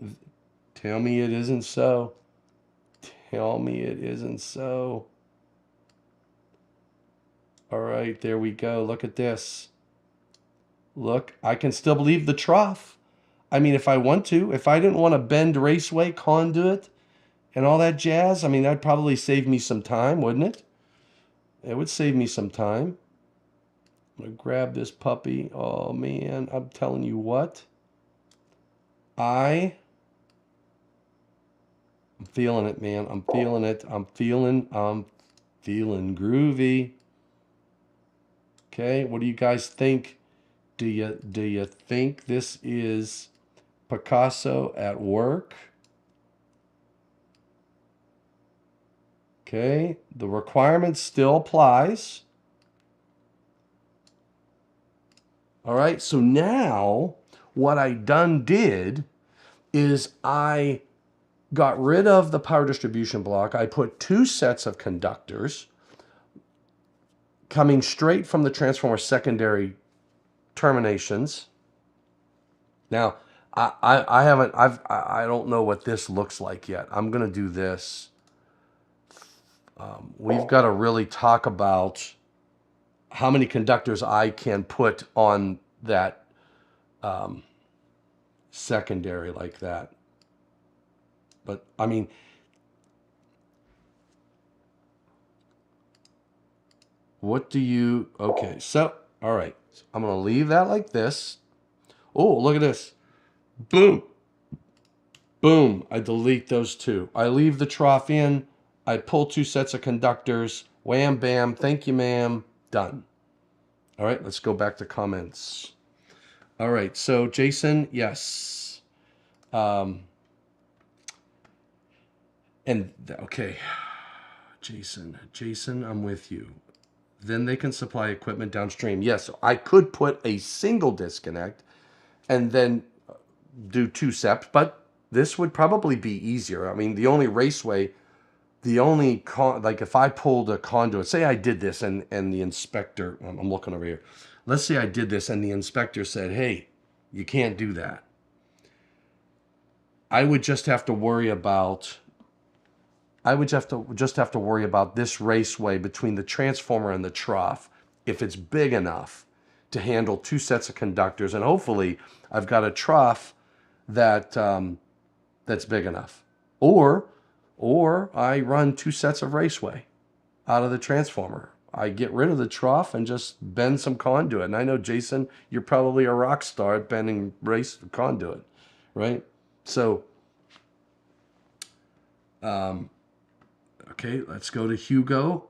it isn't so. Tell me it isn't so. All right, there we go. Look at this. Look, I can still believe the trough. I mean, if I want to, if I didn't want to bend raceway conduit and all that jazz, I mean, that'd probably save me some time, wouldn't it? It would save me some time. I'm going to grab this puppy. Oh, man, I'm telling you what. I'm feeling it, man. I'm feeling it. I'm feeling groovy. Okay, what do you guys think? Do you think this is Picasso at work? Okay, the requirement still applies. All right, so now what I did is I got rid of the power distribution block. I put 2 sets of conductors coming straight from the transformer secondary terminations. Now, I don't know what this looks like yet. I'm going to do this. We've got to really talk about how many conductors I can put on that secondary like that. But, I mean, what do you... Okay, so, all right. I'm going to leave that like this. Oh, look at this. Boom. Boom. I delete those 2. I leave the trough in. I pull 2 sets of conductors. Wham, bam. Thank you, ma'am. Done. All right, let's go back to comments. All right, so Jason, yes. Okay. Jason, I'm with you. Then they can supply equipment downstream. Yes, I could put a single disconnect and then do 2 steps, but this would probably be easier. I mean, the only raceway, like if I pulled a conduit, say I did this and the inspector, I'm looking over here. Let's say I did this and the inspector said, hey, you can't do that. I would just have to worry about this raceway between the transformer and the trough, if it's big enough to handle 2 sets of conductors. And hopefully I've got a trough that that's big enough. Or I run 2 sets of raceway out of the transformer. I get rid of the trough and just bend some conduit. And I know, Jason, you're probably a rock star at bending race conduit, right? So, okay, let's go to Hugo.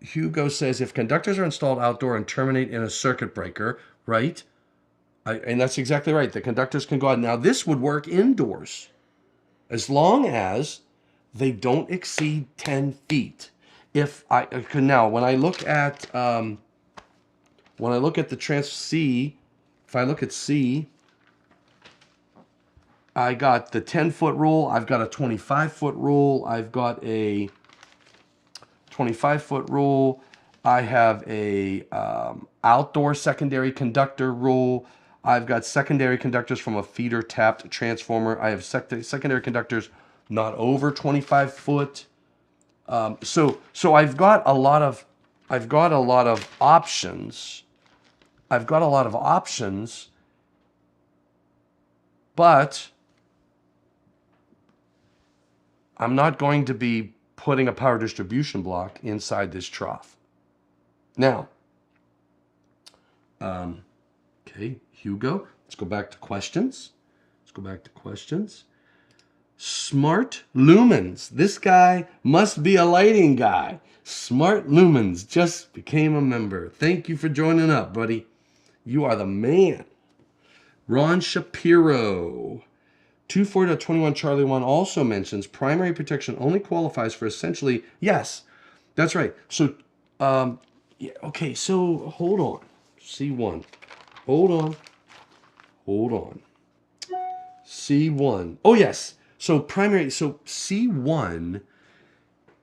Hugo says, if conductors are installed outdoor and terminate in a circuit breaker, right? And that's exactly right. The conductors can go out. Now, this would work indoors as long as they don't exceed 10 feet. Now, when I look at the C, if I look at C, I got the 10-foot rule. I've got a 25-foot rule. I've got a 25-foot rule. I have a outdoor secondary conductor rule. I've got secondary conductors from a feeder tapped transformer. I have secondary conductors not over 25 foot. So I've got a lot of options. But I'm not going to be putting a power distribution block inside this trough. Now, okay, Hugo, let's go back to questions. Smart Lumens. This guy must be a lighting guy. Smart Lumens just became a member. Thank you for joining up, buddy. You are the man. Ron Shapiro. 24.21 Charlie 1 also mentions primary protection only qualifies for essentially, yes, that's right. So, yeah, okay, so hold on. C1. Hold on. C1. Oh, yes. So C1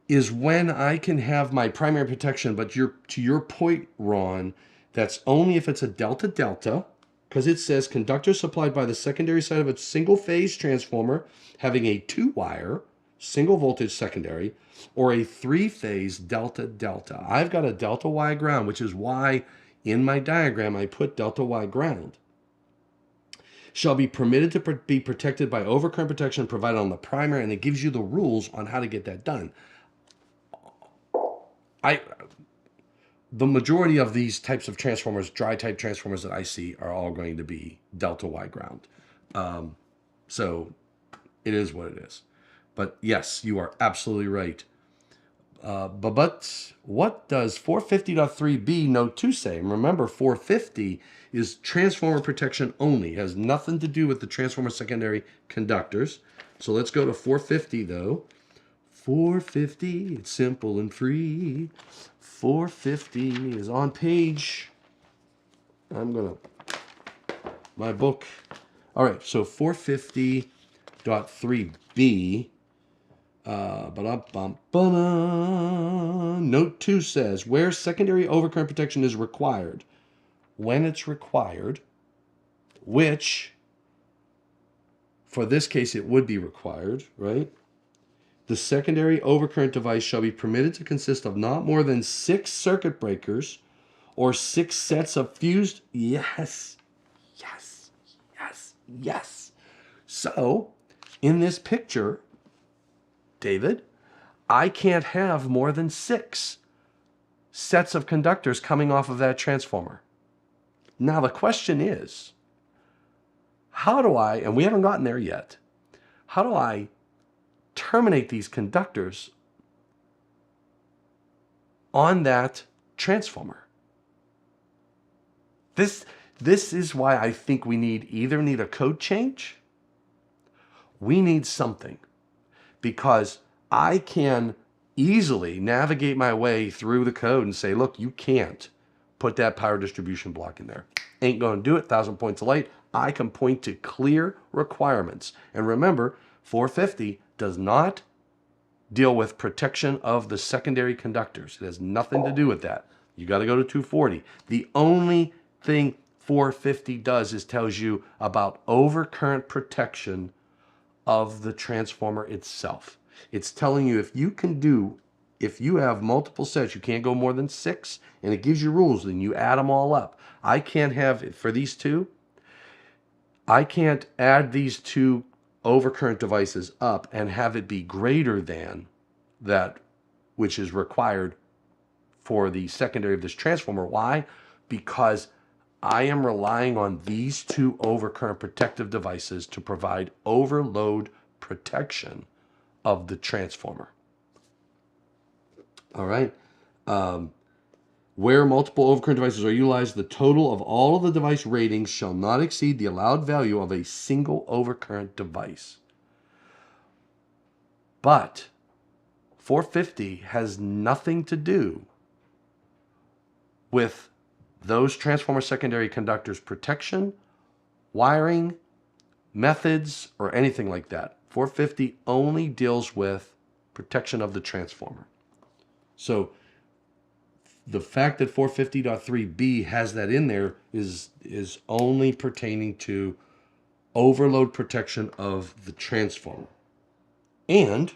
is when I can have my primary protection, but to your point, Ron, that's only if it's a delta-delta, because it says conductor supplied by the secondary side of a single-phase transformer having a 2-wire, single-voltage secondary, or a 3-phase delta-delta. I've got a delta-Y ground, which is why in my diagram I put delta-Y ground. Shall be permitted to be protected by overcurrent protection provided on the primary, and it gives you the rules on how to get that done. The majority of these types of transformers, dry type transformers that I see, are all going to be delta Y ground. So it is what it is. But yes, you are absolutely right. But what does 450.3b note 2 say? And remember, 450 is transformer protection only. It has nothing to do with the transformer secondary conductors. So let's go to 450 though. 450, it's simple and free. 450 is on page, my book. All right, so 450.3b, note 2 says, where secondary overcurrent protection is required, when it's required, which, for this case, it would be required, right? The secondary overcurrent device shall be permitted to consist of not more than 6 circuit breakers or 6 sets of fused. Yes. So, in this picture, David, I can't have more than 6 sets of conductors coming off of that transformer. Now, the question is, how do I, and we haven't gotten there yet, how do I terminate these conductors on that transformer? This is why I think we either need a code change. We need something, because I can easily navigate my way through the code and say, look, you can't put that power distribution block in there. Ain't going to do it. 1,000 points of light. I can point to clear requirements. And remember, 450 does not deal with protection of the secondary conductors. It has nothing to do with that. You got to go to 240. The only thing 450 does is tells you about overcurrent protection of the transformer itself. It's telling you if you have multiple sets, you can't go more than 6, and it gives you rules, and you add them all up. I can't have, for these two, I can't add these two overcurrent devices up and have it be greater than that which is required for the secondary of this transformer. Why? Because I am relying on these two overcurrent protective devices to provide overload protection of the transformer. All right. Where multiple overcurrent devices are utilized, the total of all of the device ratings shall not exceed the allowed value of a single overcurrent device. But 450 has nothing to do with those transformer secondary conductors protection, wiring, methods, or anything like that. 450 only deals with protection of the transformer. So the fact that 450.3b has that in there is only pertaining to overload protection of the transformer. And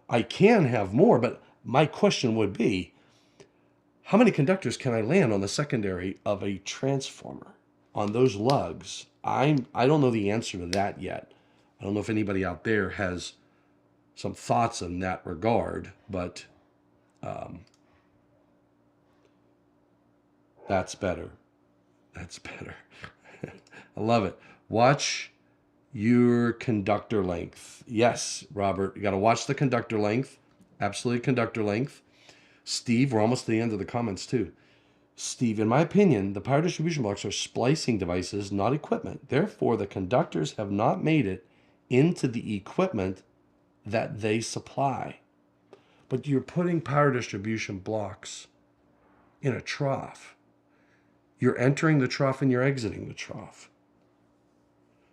I can have more, but my question would be, how many conductors can I land on the secondary of a transformer on those lugs? I don't know the answer to that yet. I don't know if anybody out there has some thoughts in that regard, but that's better. That's better. I love it. Watch your conductor length. Yes, Robert, you got to watch the conductor length. Absolutely conductor length. Steve, we're almost at the end of the comments too. Steve, in my opinion, the power distribution blocks are splicing devices, not equipment. Therefore, the conductors have not made it into the equipment that they supply. But you're putting power distribution blocks in a trough. You're entering the trough and you're exiting the trough.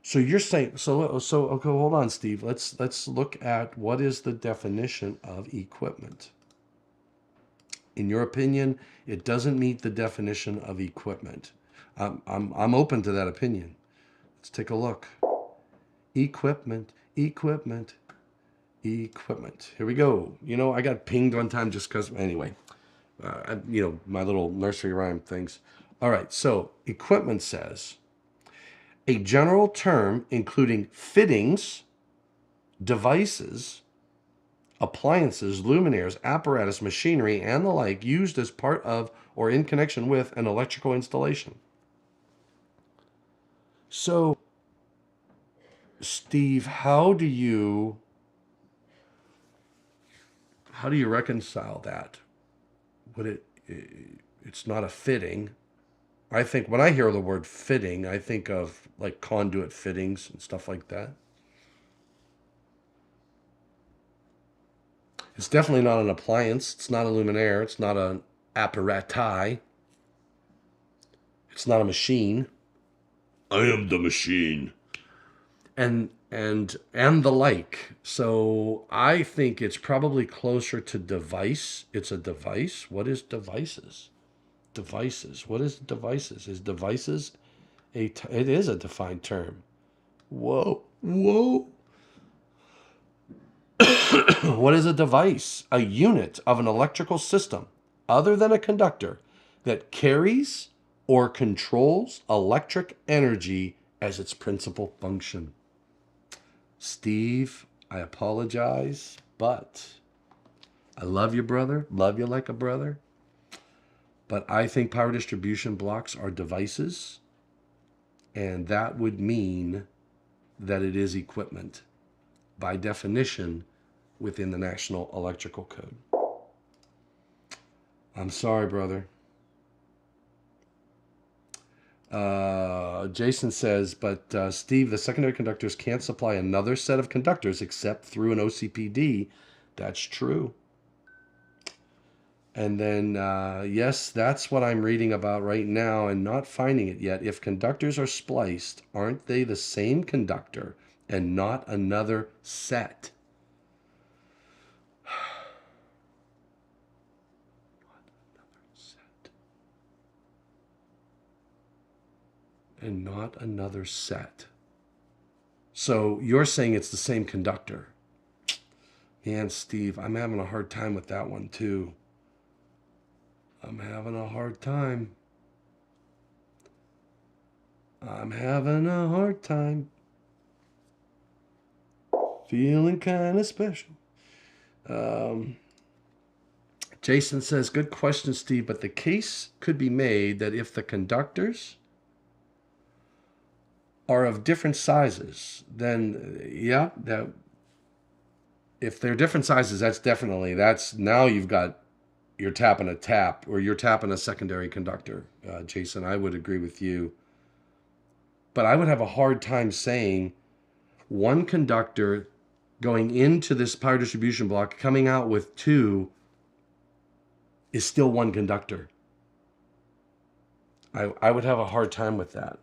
So you're saying, so okay, hold on, Steve. Let's look at what is the definition of equipment. In your opinion, it doesn't meet the definition of equipment. I'm open to that opinion. Let's take a look. Equipment. Here we go. You know, I got pinged one time just because, anyway, my little nursery rhyme things. All right, so equipment says, a general term including fittings, devices, appliances, luminaires, apparatus, machinery, and the like used as part of or in connection with an electrical installation. So, Steve, how do you reconcile that? It's not a fitting. I think when I hear the word fitting, I think of like conduit fittings and stuff like that. It's definitely not an appliance. It's not a luminaire. It's not an apparati. It's not a machine. I am the machine. And the like. So I think it's probably closer to device. It's a device. What is devices? Devices. What is devices? Is devices it is a defined term. Whoa. What is a device? A unit of an electrical system other than a conductor that carries or controls electric energy as its principal function. Steve, I apologize, but I love you, brother. Love you like a brother. But I think power distribution blocks are devices, and that would mean that it is equipment by definition within the National Electrical Code. I'm sorry, brother. Jason says, but Steve, the secondary conductors can't supply another set of conductors except through an OCPD. That's true. And then, yes, that's what I'm reading about right now and not finding it yet. If conductors are spliced, aren't they the same conductor and not another set? And not another set. So you're saying it's the same conductor. Man, Steve, I'm having a hard time with that one too. I'm having a hard time. I'm having a hard time. Feeling kind of special. Jason says, good question, Steve, but the case could be made that if the conductors are of different sizes, then yeah, that if they're different sizes, that's now you're tapping a tap or you're tapping a secondary conductor. Jason, I would agree with you. But I would have a hard time saying one conductor going into this power distribution block, coming out with two, is still one conductor. I would have a hard time with that.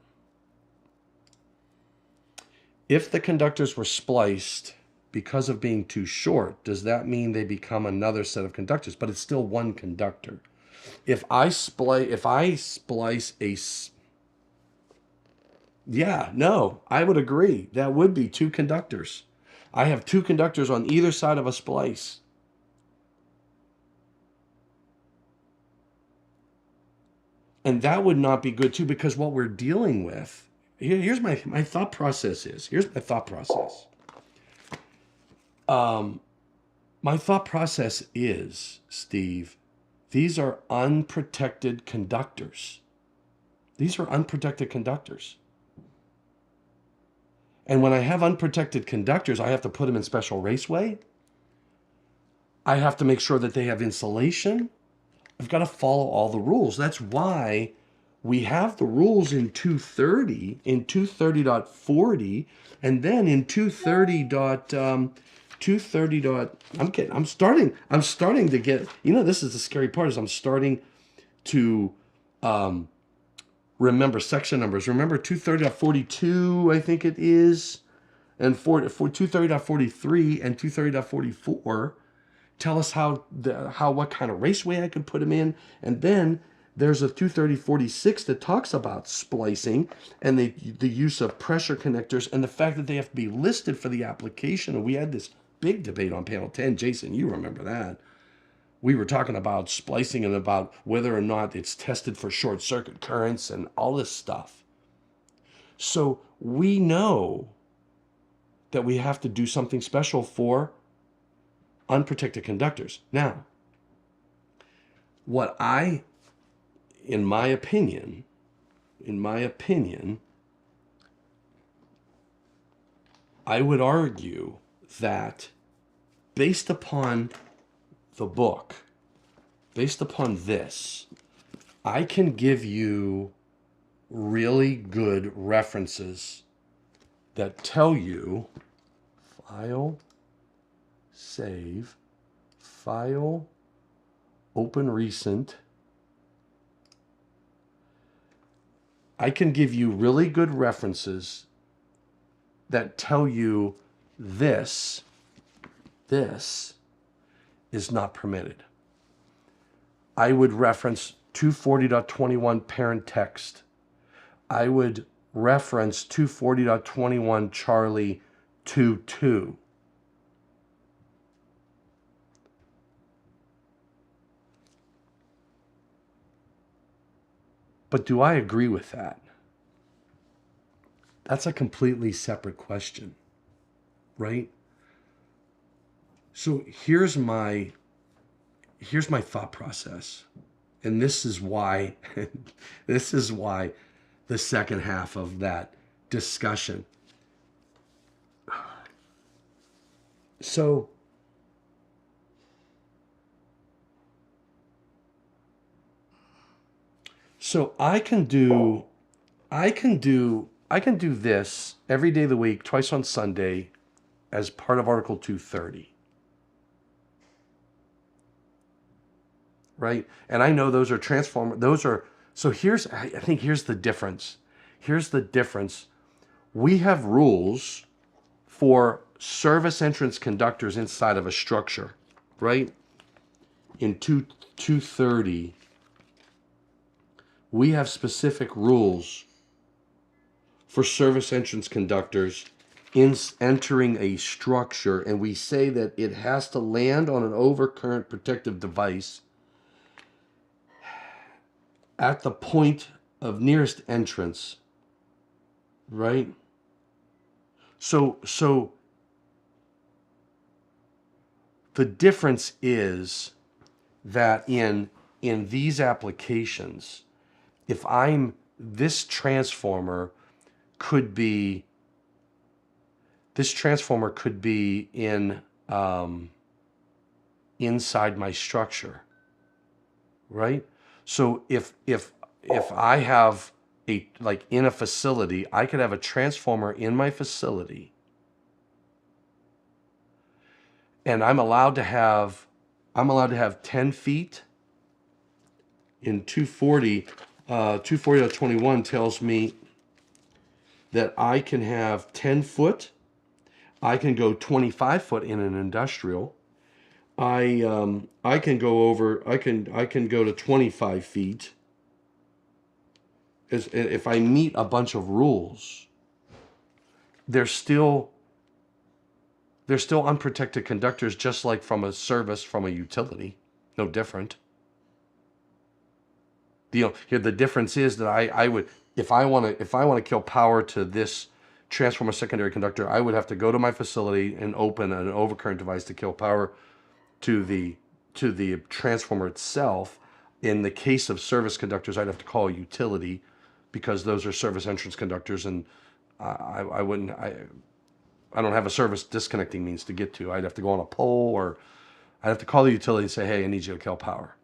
If the conductors were spliced because of being too short, does that mean they become another set of conductors? But it's still one conductor. If I splice yeah, no, I would agree. That would be two conductors. I have two conductors on either side of a splice. And that would not be good too, because what we're dealing with, here's my thought process is, here's my thought process. My thought process is, Steve, these are unprotected conductors. These are unprotected conductors. And when I have unprotected conductors, I have to put them in special raceway. I have to make sure that they have insulation. I've got to follow all the rules. That's why we have the rules in 230, in 230.40, and then in 230. I'm starting to get, this is the scary part, is I'm starting to remember section numbers. Remember 230.42, I think it is, and for 230.43 and 230.44 tell us what kind of raceway I can put them in. And then there's a 230.46 that talks about splicing and the use of pressure connectors and the fact that they have to be listed for the application. And we had this big debate on panel 10. Jason, you remember that. We were talking about splicing and about whether or not it's tested for short circuit currents and all this stuff. So we know that we have to do something special for unprotected conductors. Now, in my opinion, I would argue that based upon the book, based upon this, I can give you really good references that tell you file, save, file, open recent. I can give you really good references that tell you this is not permitted. I would reference 240.21 parent text. I would reference 240.21 Charlie 2.2. But do I agree with that? That's a completely separate question, right? So here's my thought process. And this is why the second half of that discussion. So I can do this every day of the week, twice on Sunday, as part of Article 230. Right? And I know those are so I think here's the difference. Here's the difference. We have rules for service entrance conductors inside of a structure, right? In 230, we have specific rules for service entrance conductors entering a structure, and we say that it has to land on an overcurrent protective device at the point of nearest entrance, right? So the difference is that in these applications, if I'm this transformer could be in inside my structure, right? So if I have a, like in a facility, I could have a transformer in my facility, and I'm allowed to have 10 feet. In 240, 240.21 tells me that I can have 10 foot. I can go 25 foot in an industrial. I can go over. I can go to 25 feet. If I meet a bunch of rules, they're still unprotected conductors, just like from a service from a utility. No different. The difference is that I would, if I want to kill power to this transformer secondary conductor, I would have to go to my facility and open an overcurrent device to kill power to the transformer itself. In the case of service conductors, I'd have to call a utility, because those are service entrance conductors, and I don't have a service disconnecting means to get to. I'd have to go on a pole, or I'd have to call the utility and say, hey, I need you to kill power.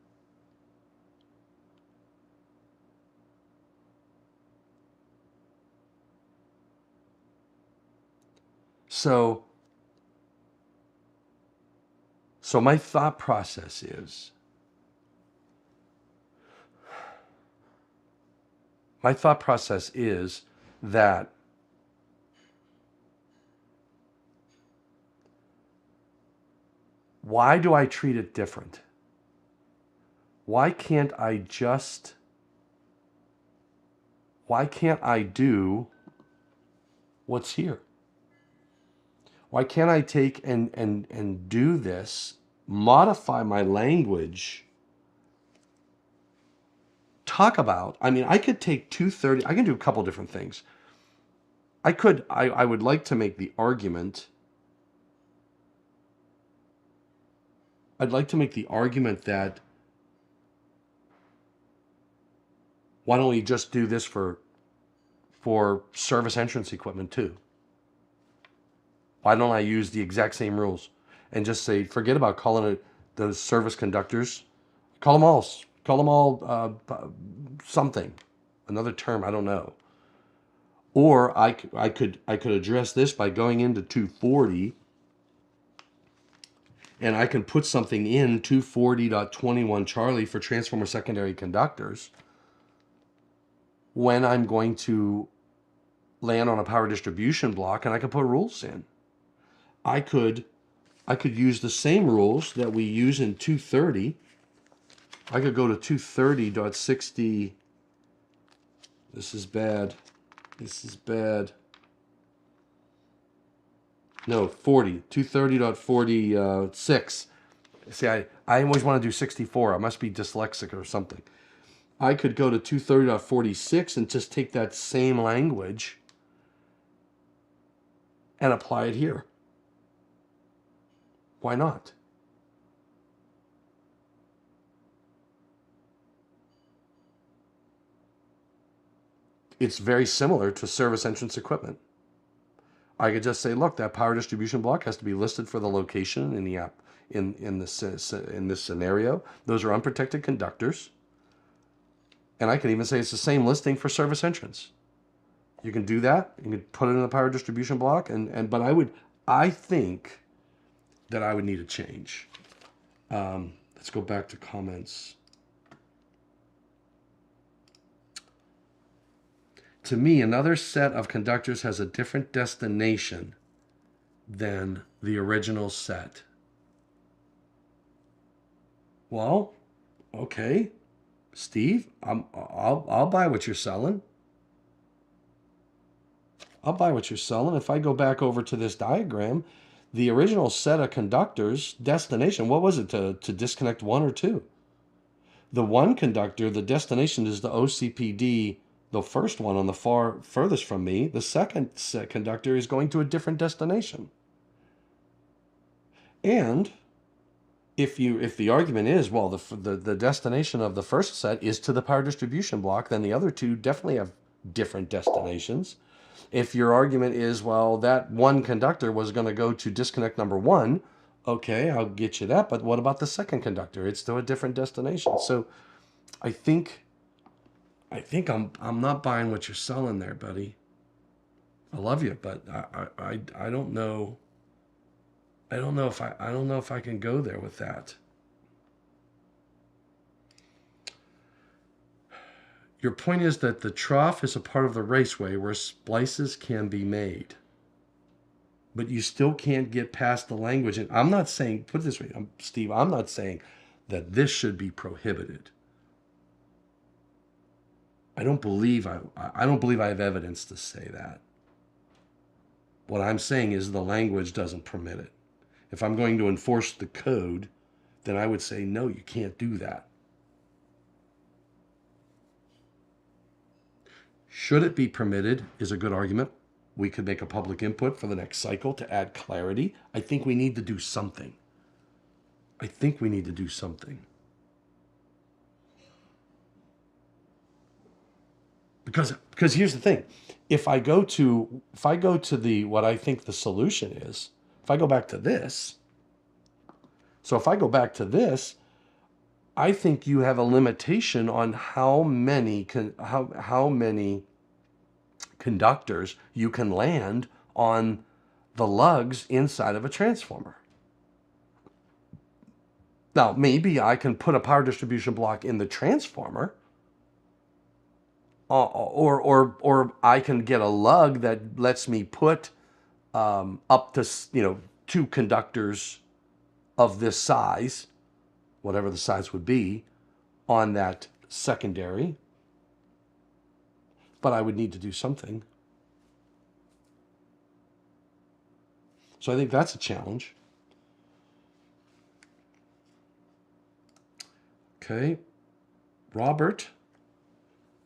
So my thought process is, that why do I treat it different? Why can't I do what's here? Why can't I take and do this, modify my language, talk about, I could take 230, I can do a couple different things. I would like to make the argument, that why don't we just do this for service entrance equipment too? Why don't I use the exact same rules and just say, forget about calling it the service conductors, call them all something, another term, I don't know. Or I could address this by going into 240, and I can put something in 240.21 Charlie for transformer secondary conductors when I'm going to land on a power distribution block, and I can put rules in. I could use the same rules that we use in 230. I could go to 230.60. This is bad. No, 40. 230.46. See, I always want to do 64. I must be dyslexic or something. I could go to 230.46 and just take that same language and apply it here. Why not? It's very similar to service entrance equipment. I could just say, look, that power distribution block has to be listed for the location in the app. In this scenario, those are unprotected conductors. And I could even say it's the same listing for service entrance. You can do that. You can put it in the power distribution block, but I think that I would need a change. Let's go back to comments. To me, another set of conductors has a different destination than the original set. Well, okay, Steve, I'll buy what you're selling. I'll buy what you're selling. If I go back over to this diagram, the original set of conductors, destination, what was it, to disconnect one or two? The one conductor, the destination is the OCPD, the first one on the furthest from me. The second set conductor is going to a different destination. And if the argument is, well, the destination of the first set is to the power distribution block, then the other two definitely have different destinations. If your argument is, well, that one conductor was going to go to disconnect number one, okay, I'll get you that. But what about the second conductor? It's to a different destination. So I think I'm not buying what you're selling there, buddy. I love you, but I don't know. I don't know if I can go there with that. Your point is that the trough is a part of the raceway where splices can be made. But you still can't get past the language. And I'm not saying, put it this way, Steve, I'm not saying that this should be prohibited. I don't believe I have evidence to say that. What I'm saying is the language doesn't permit it. If I'm going to enforce the code, then I would say, no, you can't do that. Should it be permitted is a good argument. We could make a public input for the next cycle to add clarity. I think we need to do something. Because here's the thing. If I go to the what I think the solution is, if I go back to this, I think you have a limitation on how many conductors you can land on the lugs inside of a transformer. Now, maybe I can put a power distribution block in the transformer, or I can get a lug that lets me put up to, two conductors of this size, whatever the size would be, on that secondary. But I would need to do something. So I think that's a challenge. Okay. Robert,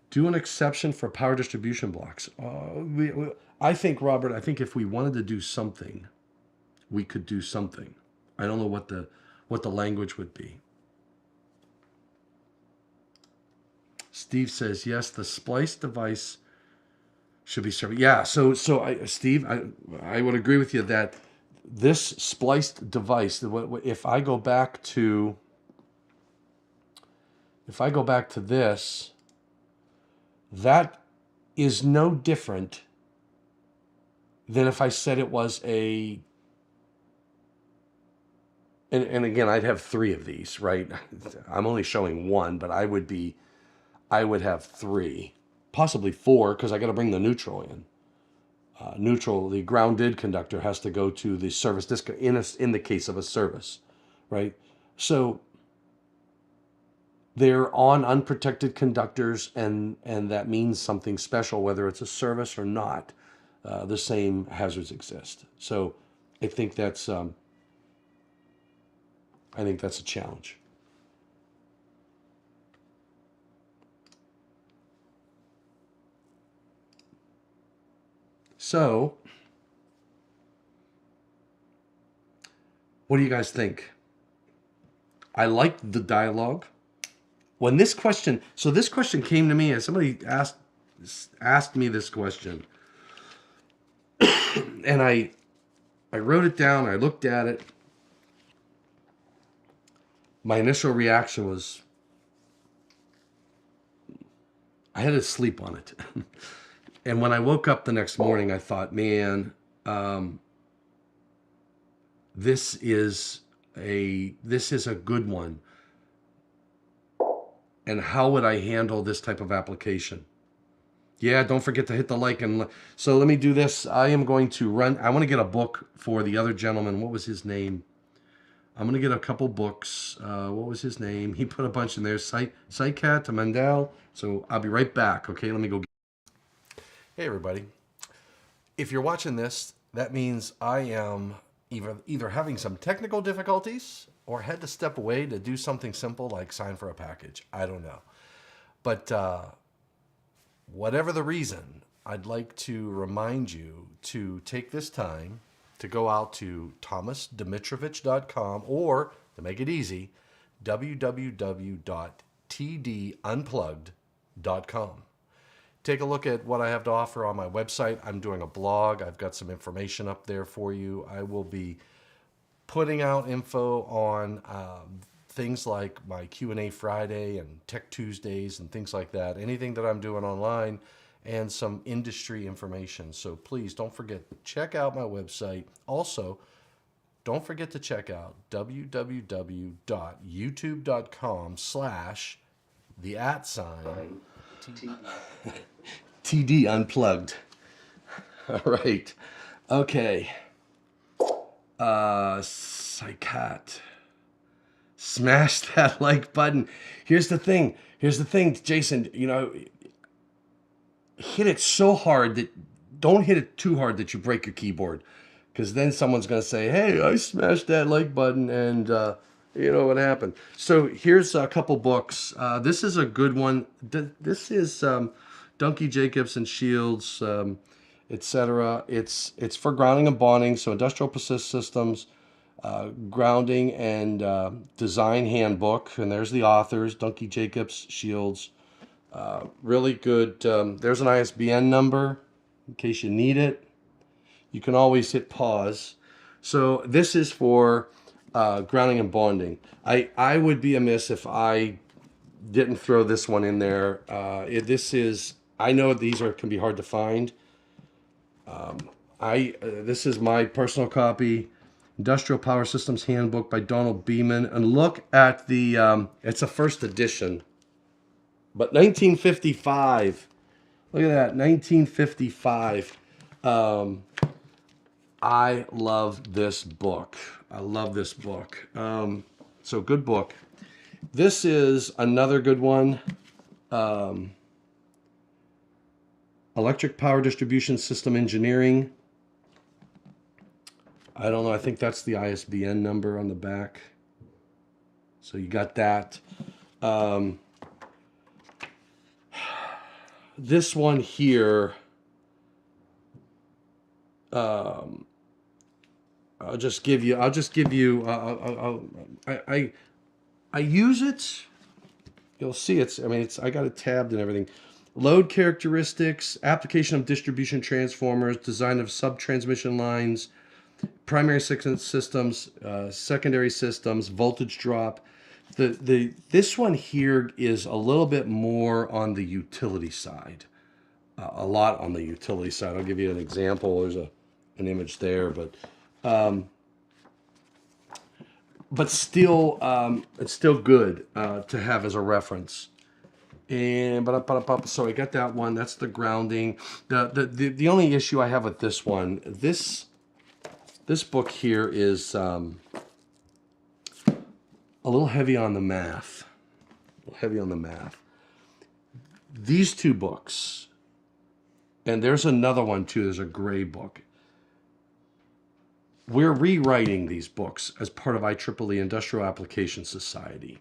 do an exception for power distribution blocks. I think, Robert, if we wanted to do something, we could do something. I don't know what the language would be. Steve says, yes, the splice device should be served. Yeah, Steve, I would agree with you that this spliced device, if I go back to this, that is no different than if I said it was a, and again, I'd have three of these, right? I'm only showing one, but I would have three, possibly four, because I got to bring the neutral in. Neutral, the grounded conductor has to go to the service in the case of a service, right? So they're on unprotected conductors, and that means something special, whether it's a service or not. The same hazards exist. So I think that's a challenge. So, what do you guys think? I liked the dialogue. When this question came to me, as somebody asked me this question, and I wrote it down, I looked at it. My initial reaction was, I had to sleep on it. And when I woke up the next morning, I thought, man, this is a good one. And how would I handle this type of application? Yeah, don't forget to hit the like. And so let me do this. I am going to run. I want to get a book for the other gentleman. What was his name? I'm going to get a couple books. What was his name? He put a bunch in there. Saikat, Mandel. So I'll be right back. Okay, let me go. Hey, everybody. If you're watching this, that means I am either having some technical difficulties or had to step away to do something simple like sign for a package. I don't know. But whatever the reason, I'd like to remind you to take this time to go out to thomasdimitrovich.com, or, to make it easy, www.tdunplugged.com. Take a look at what I have to offer on my website. I'm doing a blog. I've got some information up there for you. I will be putting out info on things like my Q&A Friday and Tech Tuesdays and things like that. Anything that I'm doing online, and some industry information. So please don't forget, check out my website. Also, don't forget to check out www.youtube.com/the TD Unplugged. All right. Okay. Psychat. Smash that like button. Here's the thing, Jason, hit it so hard that don't hit it too hard that you break your keyboard, because then someone's going to say, hey, I smashed that like button and you know what happened. So here's a couple books. This is a good one. This is Dunkey, Jacobs and Shields, etc. It's for grounding and bonding, so industrial persist systems, grounding and design handbook. And there's the authors, Dunkey, Jacobs, Shields. Really good. There's an ISBN number in case you need it. You can always hit pause. So this is for grounding and bonding. I would be amiss if I didn't throw this one in there. I know these can be hard to find. This is my personal copy, Industrial Power Systems Handbook by Donald Beeman. And look at the, it's a first edition. But 1955, look at that, 1955. I love this book. So good book. This is another good one. Electric Power Distribution System Engineering. I don't know, I think that's the ISBN number on the back. So you got that. This one here, I'll just give you, I use it. You'll see I got it tabbed and everything. Load characteristics, application of distribution transformers, design of sub-transmission lines, primary systems, secondary systems, voltage drop. This one here is a little bit more on the utility side, a lot on the utility side. I'll give you an example. There's an image there, but still, it's still good to have as a reference. And so I got that one. That's the grounding. The only issue I have with this one, this book here is a little heavy on the math. These two books, and there's another one too. There's a gray book. We're rewriting these books as part of IEEE Industrial Application Society.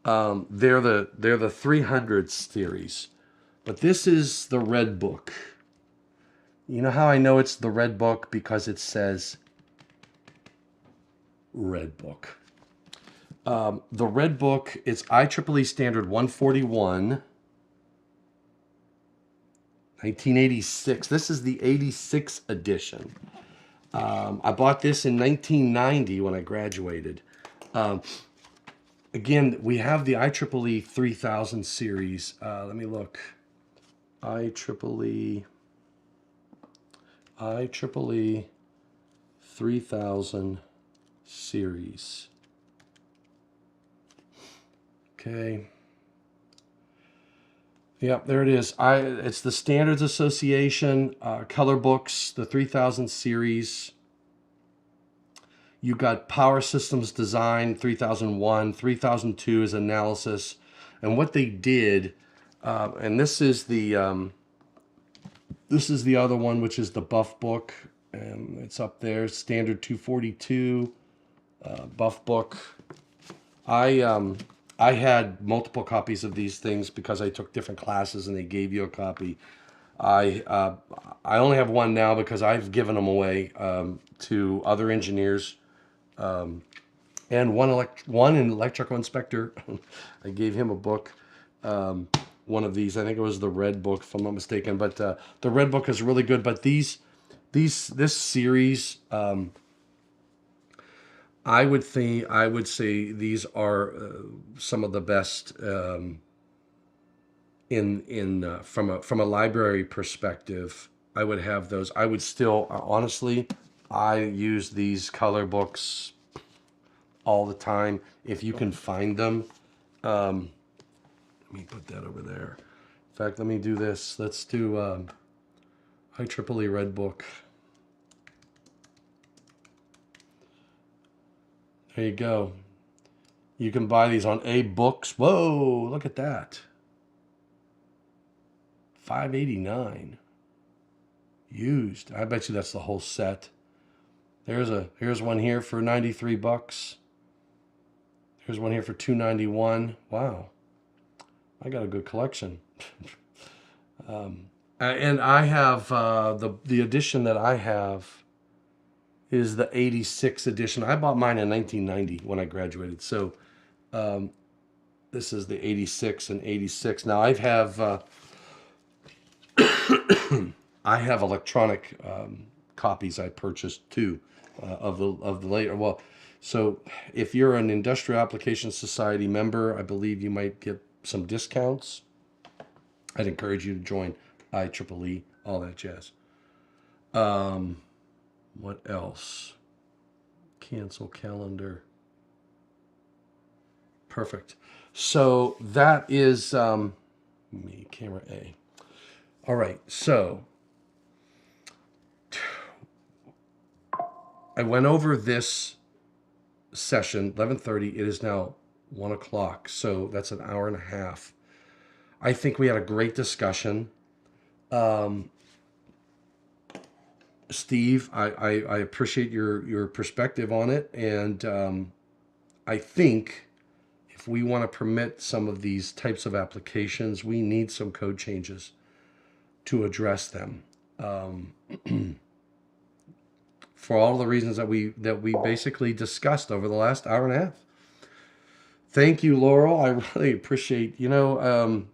They're the 300 series, but this is the red book. You know how I know it's the red book? Because it says red book. The red book is IEEE Standard 141, 1986. This is the 86 edition. I bought this in 1990 when I graduated. Again, we have the IEEE 3000 series. Let me look. IEEE 3000 series. Okay. Yep, there it is. It's the Standards Association color books, the 3000 series. You got Power Systems Design 3001, 3002 is analysis. And what they did, and this is the This is the other one, which is the Buff book, and it's up there. Standard 242 Buff book. I had multiple copies of these things because I took different classes and they gave you a copy. I only have one now because I've given them away to other engineers, and one an electrical inspector. I gave him a book. One of these, I think it was the red book, if I'm not mistaken. But the red book is really good. But this series, I would say these are some of the best from a library perspective. I would have those. I would still honestly, I use these color books all the time if you can find them. Let me put that over there. In fact, let me do this. Let's do IEEE Red Book. There you go. You can buy these on A Books. Whoa, look at that. $5.89 used. I bet you that's the whole set. Here's one here for $93. Here's one here for $291. Wow, I got a good collection. And I have the edition that I have is the 86 edition. I bought mine in 1990 when I graduated. So this is the 86 and 86. Now I have I have electronic copies I purchased too of the later. Well, so if you're an Industrial Applications Society member, I believe you might get some discounts. I'd encourage you to join IEEE, all that jazz. What else? Cancel calendar. Perfect. So that is me, camera A. All right, so I went over this session, 11:30. It is now 1 o'clock, so that's an hour and a half. I think we had a great discussion. Steve, I appreciate your perspective on it, and I think if we want to permit some of these types of applications, we need some code changes to address them. For all the reasons that we basically discussed over the last hour and a half. Thank you, Laurel. I really appreciate.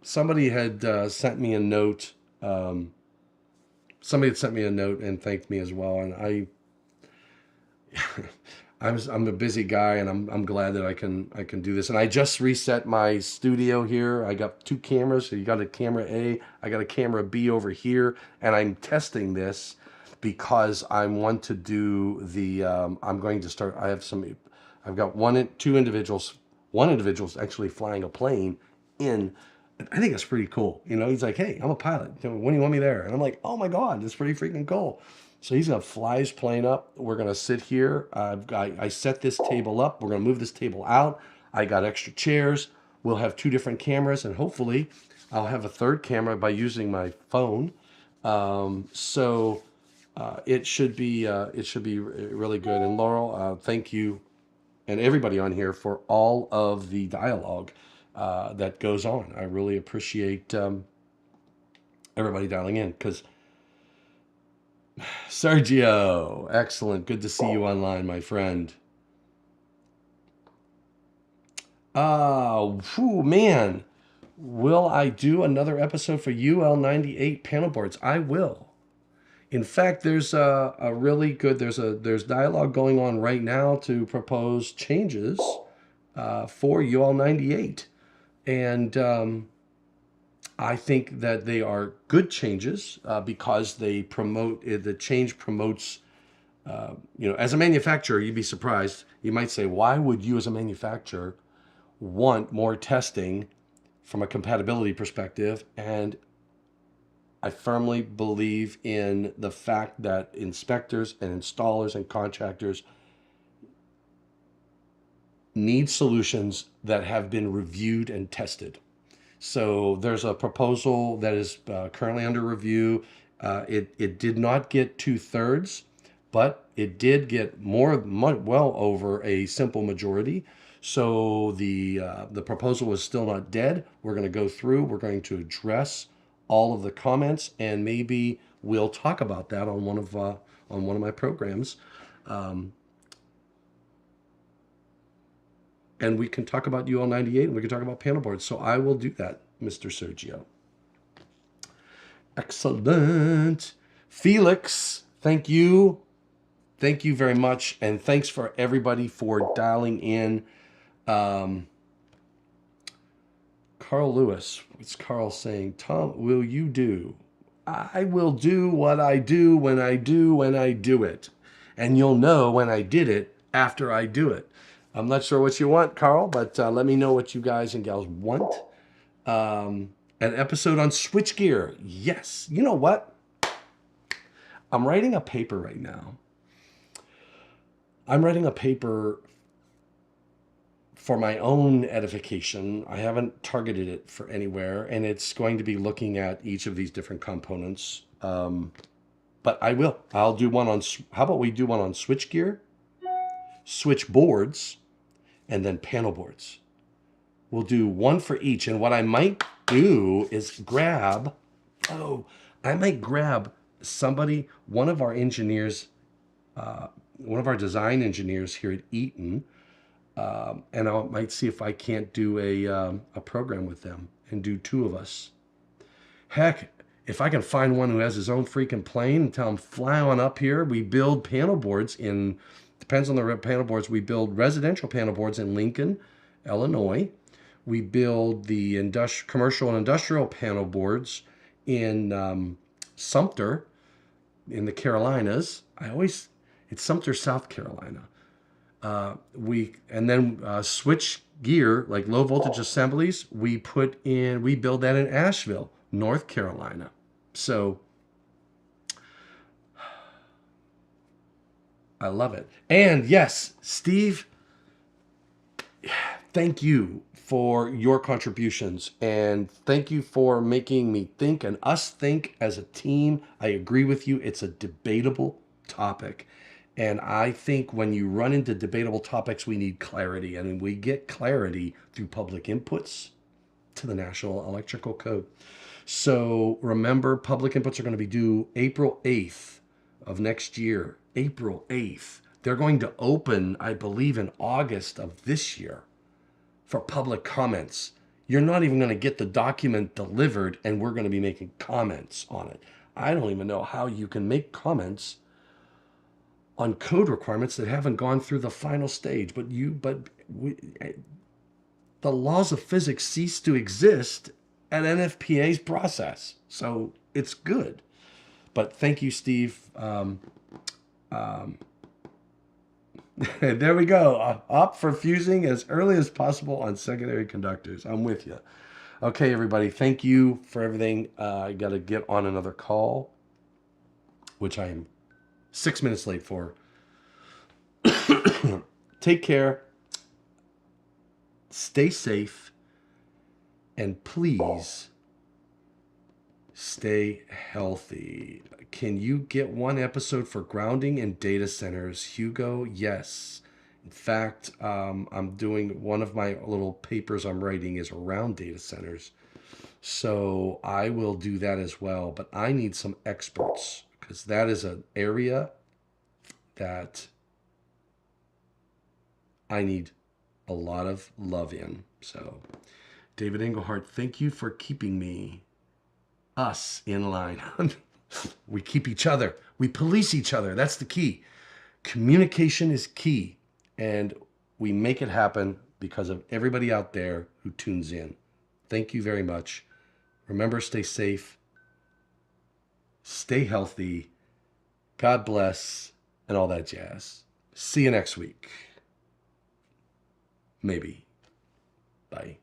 Somebody had sent me a note. Somebody had sent me a note and thanked me as well, and I'm a busy guy, and I'm glad that I can do this. And I just reset my studio here. I got two cameras. So you got a camera A, I got a camera B over here, and I'm testing this because I want to do the. I'm going to start. I've got two individuals. One individual's actually flying a plane in. I think that's pretty cool. He's like, "Hey, I'm a pilot. When do you want me there?" And I'm like, "Oh my God, that's pretty freaking cool." So he's gonna fly his plane up. We're gonna sit here. I set this table up. We're gonna move this table out. I got extra chairs. We'll have two different cameras, and hopefully, I'll have a third camera by using my phone. It should be really good. And Laurel, thank you, and everybody on here for all of the dialogue that goes on. I really appreciate everybody dialing in because. Sergio, excellent. Good to see you online, my friend. Man. Will I do another episode for UL98 panel boards? I will. In fact, there's a really good, there's dialogue going on right now to propose changes for UL98. And I think that they are good changes because they promote, the change promotes, as a manufacturer, you'd be surprised. You might say, why would you as a manufacturer want more testing from a compatibility perspective? And I firmly believe in the fact that inspectors and installers and contractors need solutions that have been reviewed and tested. So there's a proposal that is currently under review. It did not get 2/3, but it did get well over a simple majority. So the proposal is still not dead. We're going to go through. We're going to address all of the comments, and maybe we'll talk about that on one of my programs. And we can talk about UL 98, and we can talk about panel boards. So I will do that, Mr. Sergio. Excellent. Felix, thank you. Thank you very much. And thanks for everybody for dialing in. Carl Lewis, what's Carl saying? Tom, will you do? I will do what I do when I do it. And you'll know when I did it after I do it. I'm not sure what you want, Carl, but let me know what you guys and gals want. An episode on switchgear. Yes. You know what? I'm writing a paper right now. I'm writing a paper for my own edification. I haven't targeted it for anywhere, and it's going to be looking at each of these different components. But I will. I'll do one on, how about we do one on switchgear, switchboards, and then panel boards. We'll do one for each. And what I might do is grab somebody, one of our engineers, one of our design engineers here at Eaton, and I might see if I can't do a program with them and do two of us. Heck, if I can find one who has his own freaking plane and tell him, fly on up here. We build panel boards depends on the panel boards. We build residential panel boards in Lincoln, Illinois. We build the commercial and industrial panel boards in Sumter, in the Carolinas. It's Sumter, South Carolina. Switch gear, like low voltage assemblies, we build that in Asheville, North Carolina. So I love it. And yes, Steve, thank you for your contributions, and thank you for making me think and us think as a team. I agree with you. It's a debatable topic. And I think when you run into debatable topics, we need clarity. And we get clarity through public inputs to the National Electrical Code. So remember, public inputs are going to be due April 8th of next year. April 8th. They're going to open, I believe, in August of this year for public comments. You're not even going to get the document delivered, and we're going to be making comments on it. I don't even know how you can make comments on code requirements that haven't gone through the final stage. But the laws of physics cease to exist at NFPA's process. So it's good. But thank you, Steve. There we go. Opt for fusing as early as possible on secondary conductors. I'm with you. Okay, everybody. Thank you for everything. I got to get on another call, which I am 6 minutes late for. Take care. Stay safe. And please stay healthy. Can you get one episode for grounding in data centers, Hugo? Yes. In fact, I'm doing one of my little papers I'm writing is around data centers. So I will do that as well. But I need some experts because that is an area that I need a lot of love in. So David Engelhardt, thank you for keeping us in line. We keep each other. We police each other. That's the key. Communication is key. And we make it happen because of everybody out there who tunes in. Thank you very much. Remember, stay safe. Stay healthy. God bless. And all that jazz. See you next week. Maybe. Bye.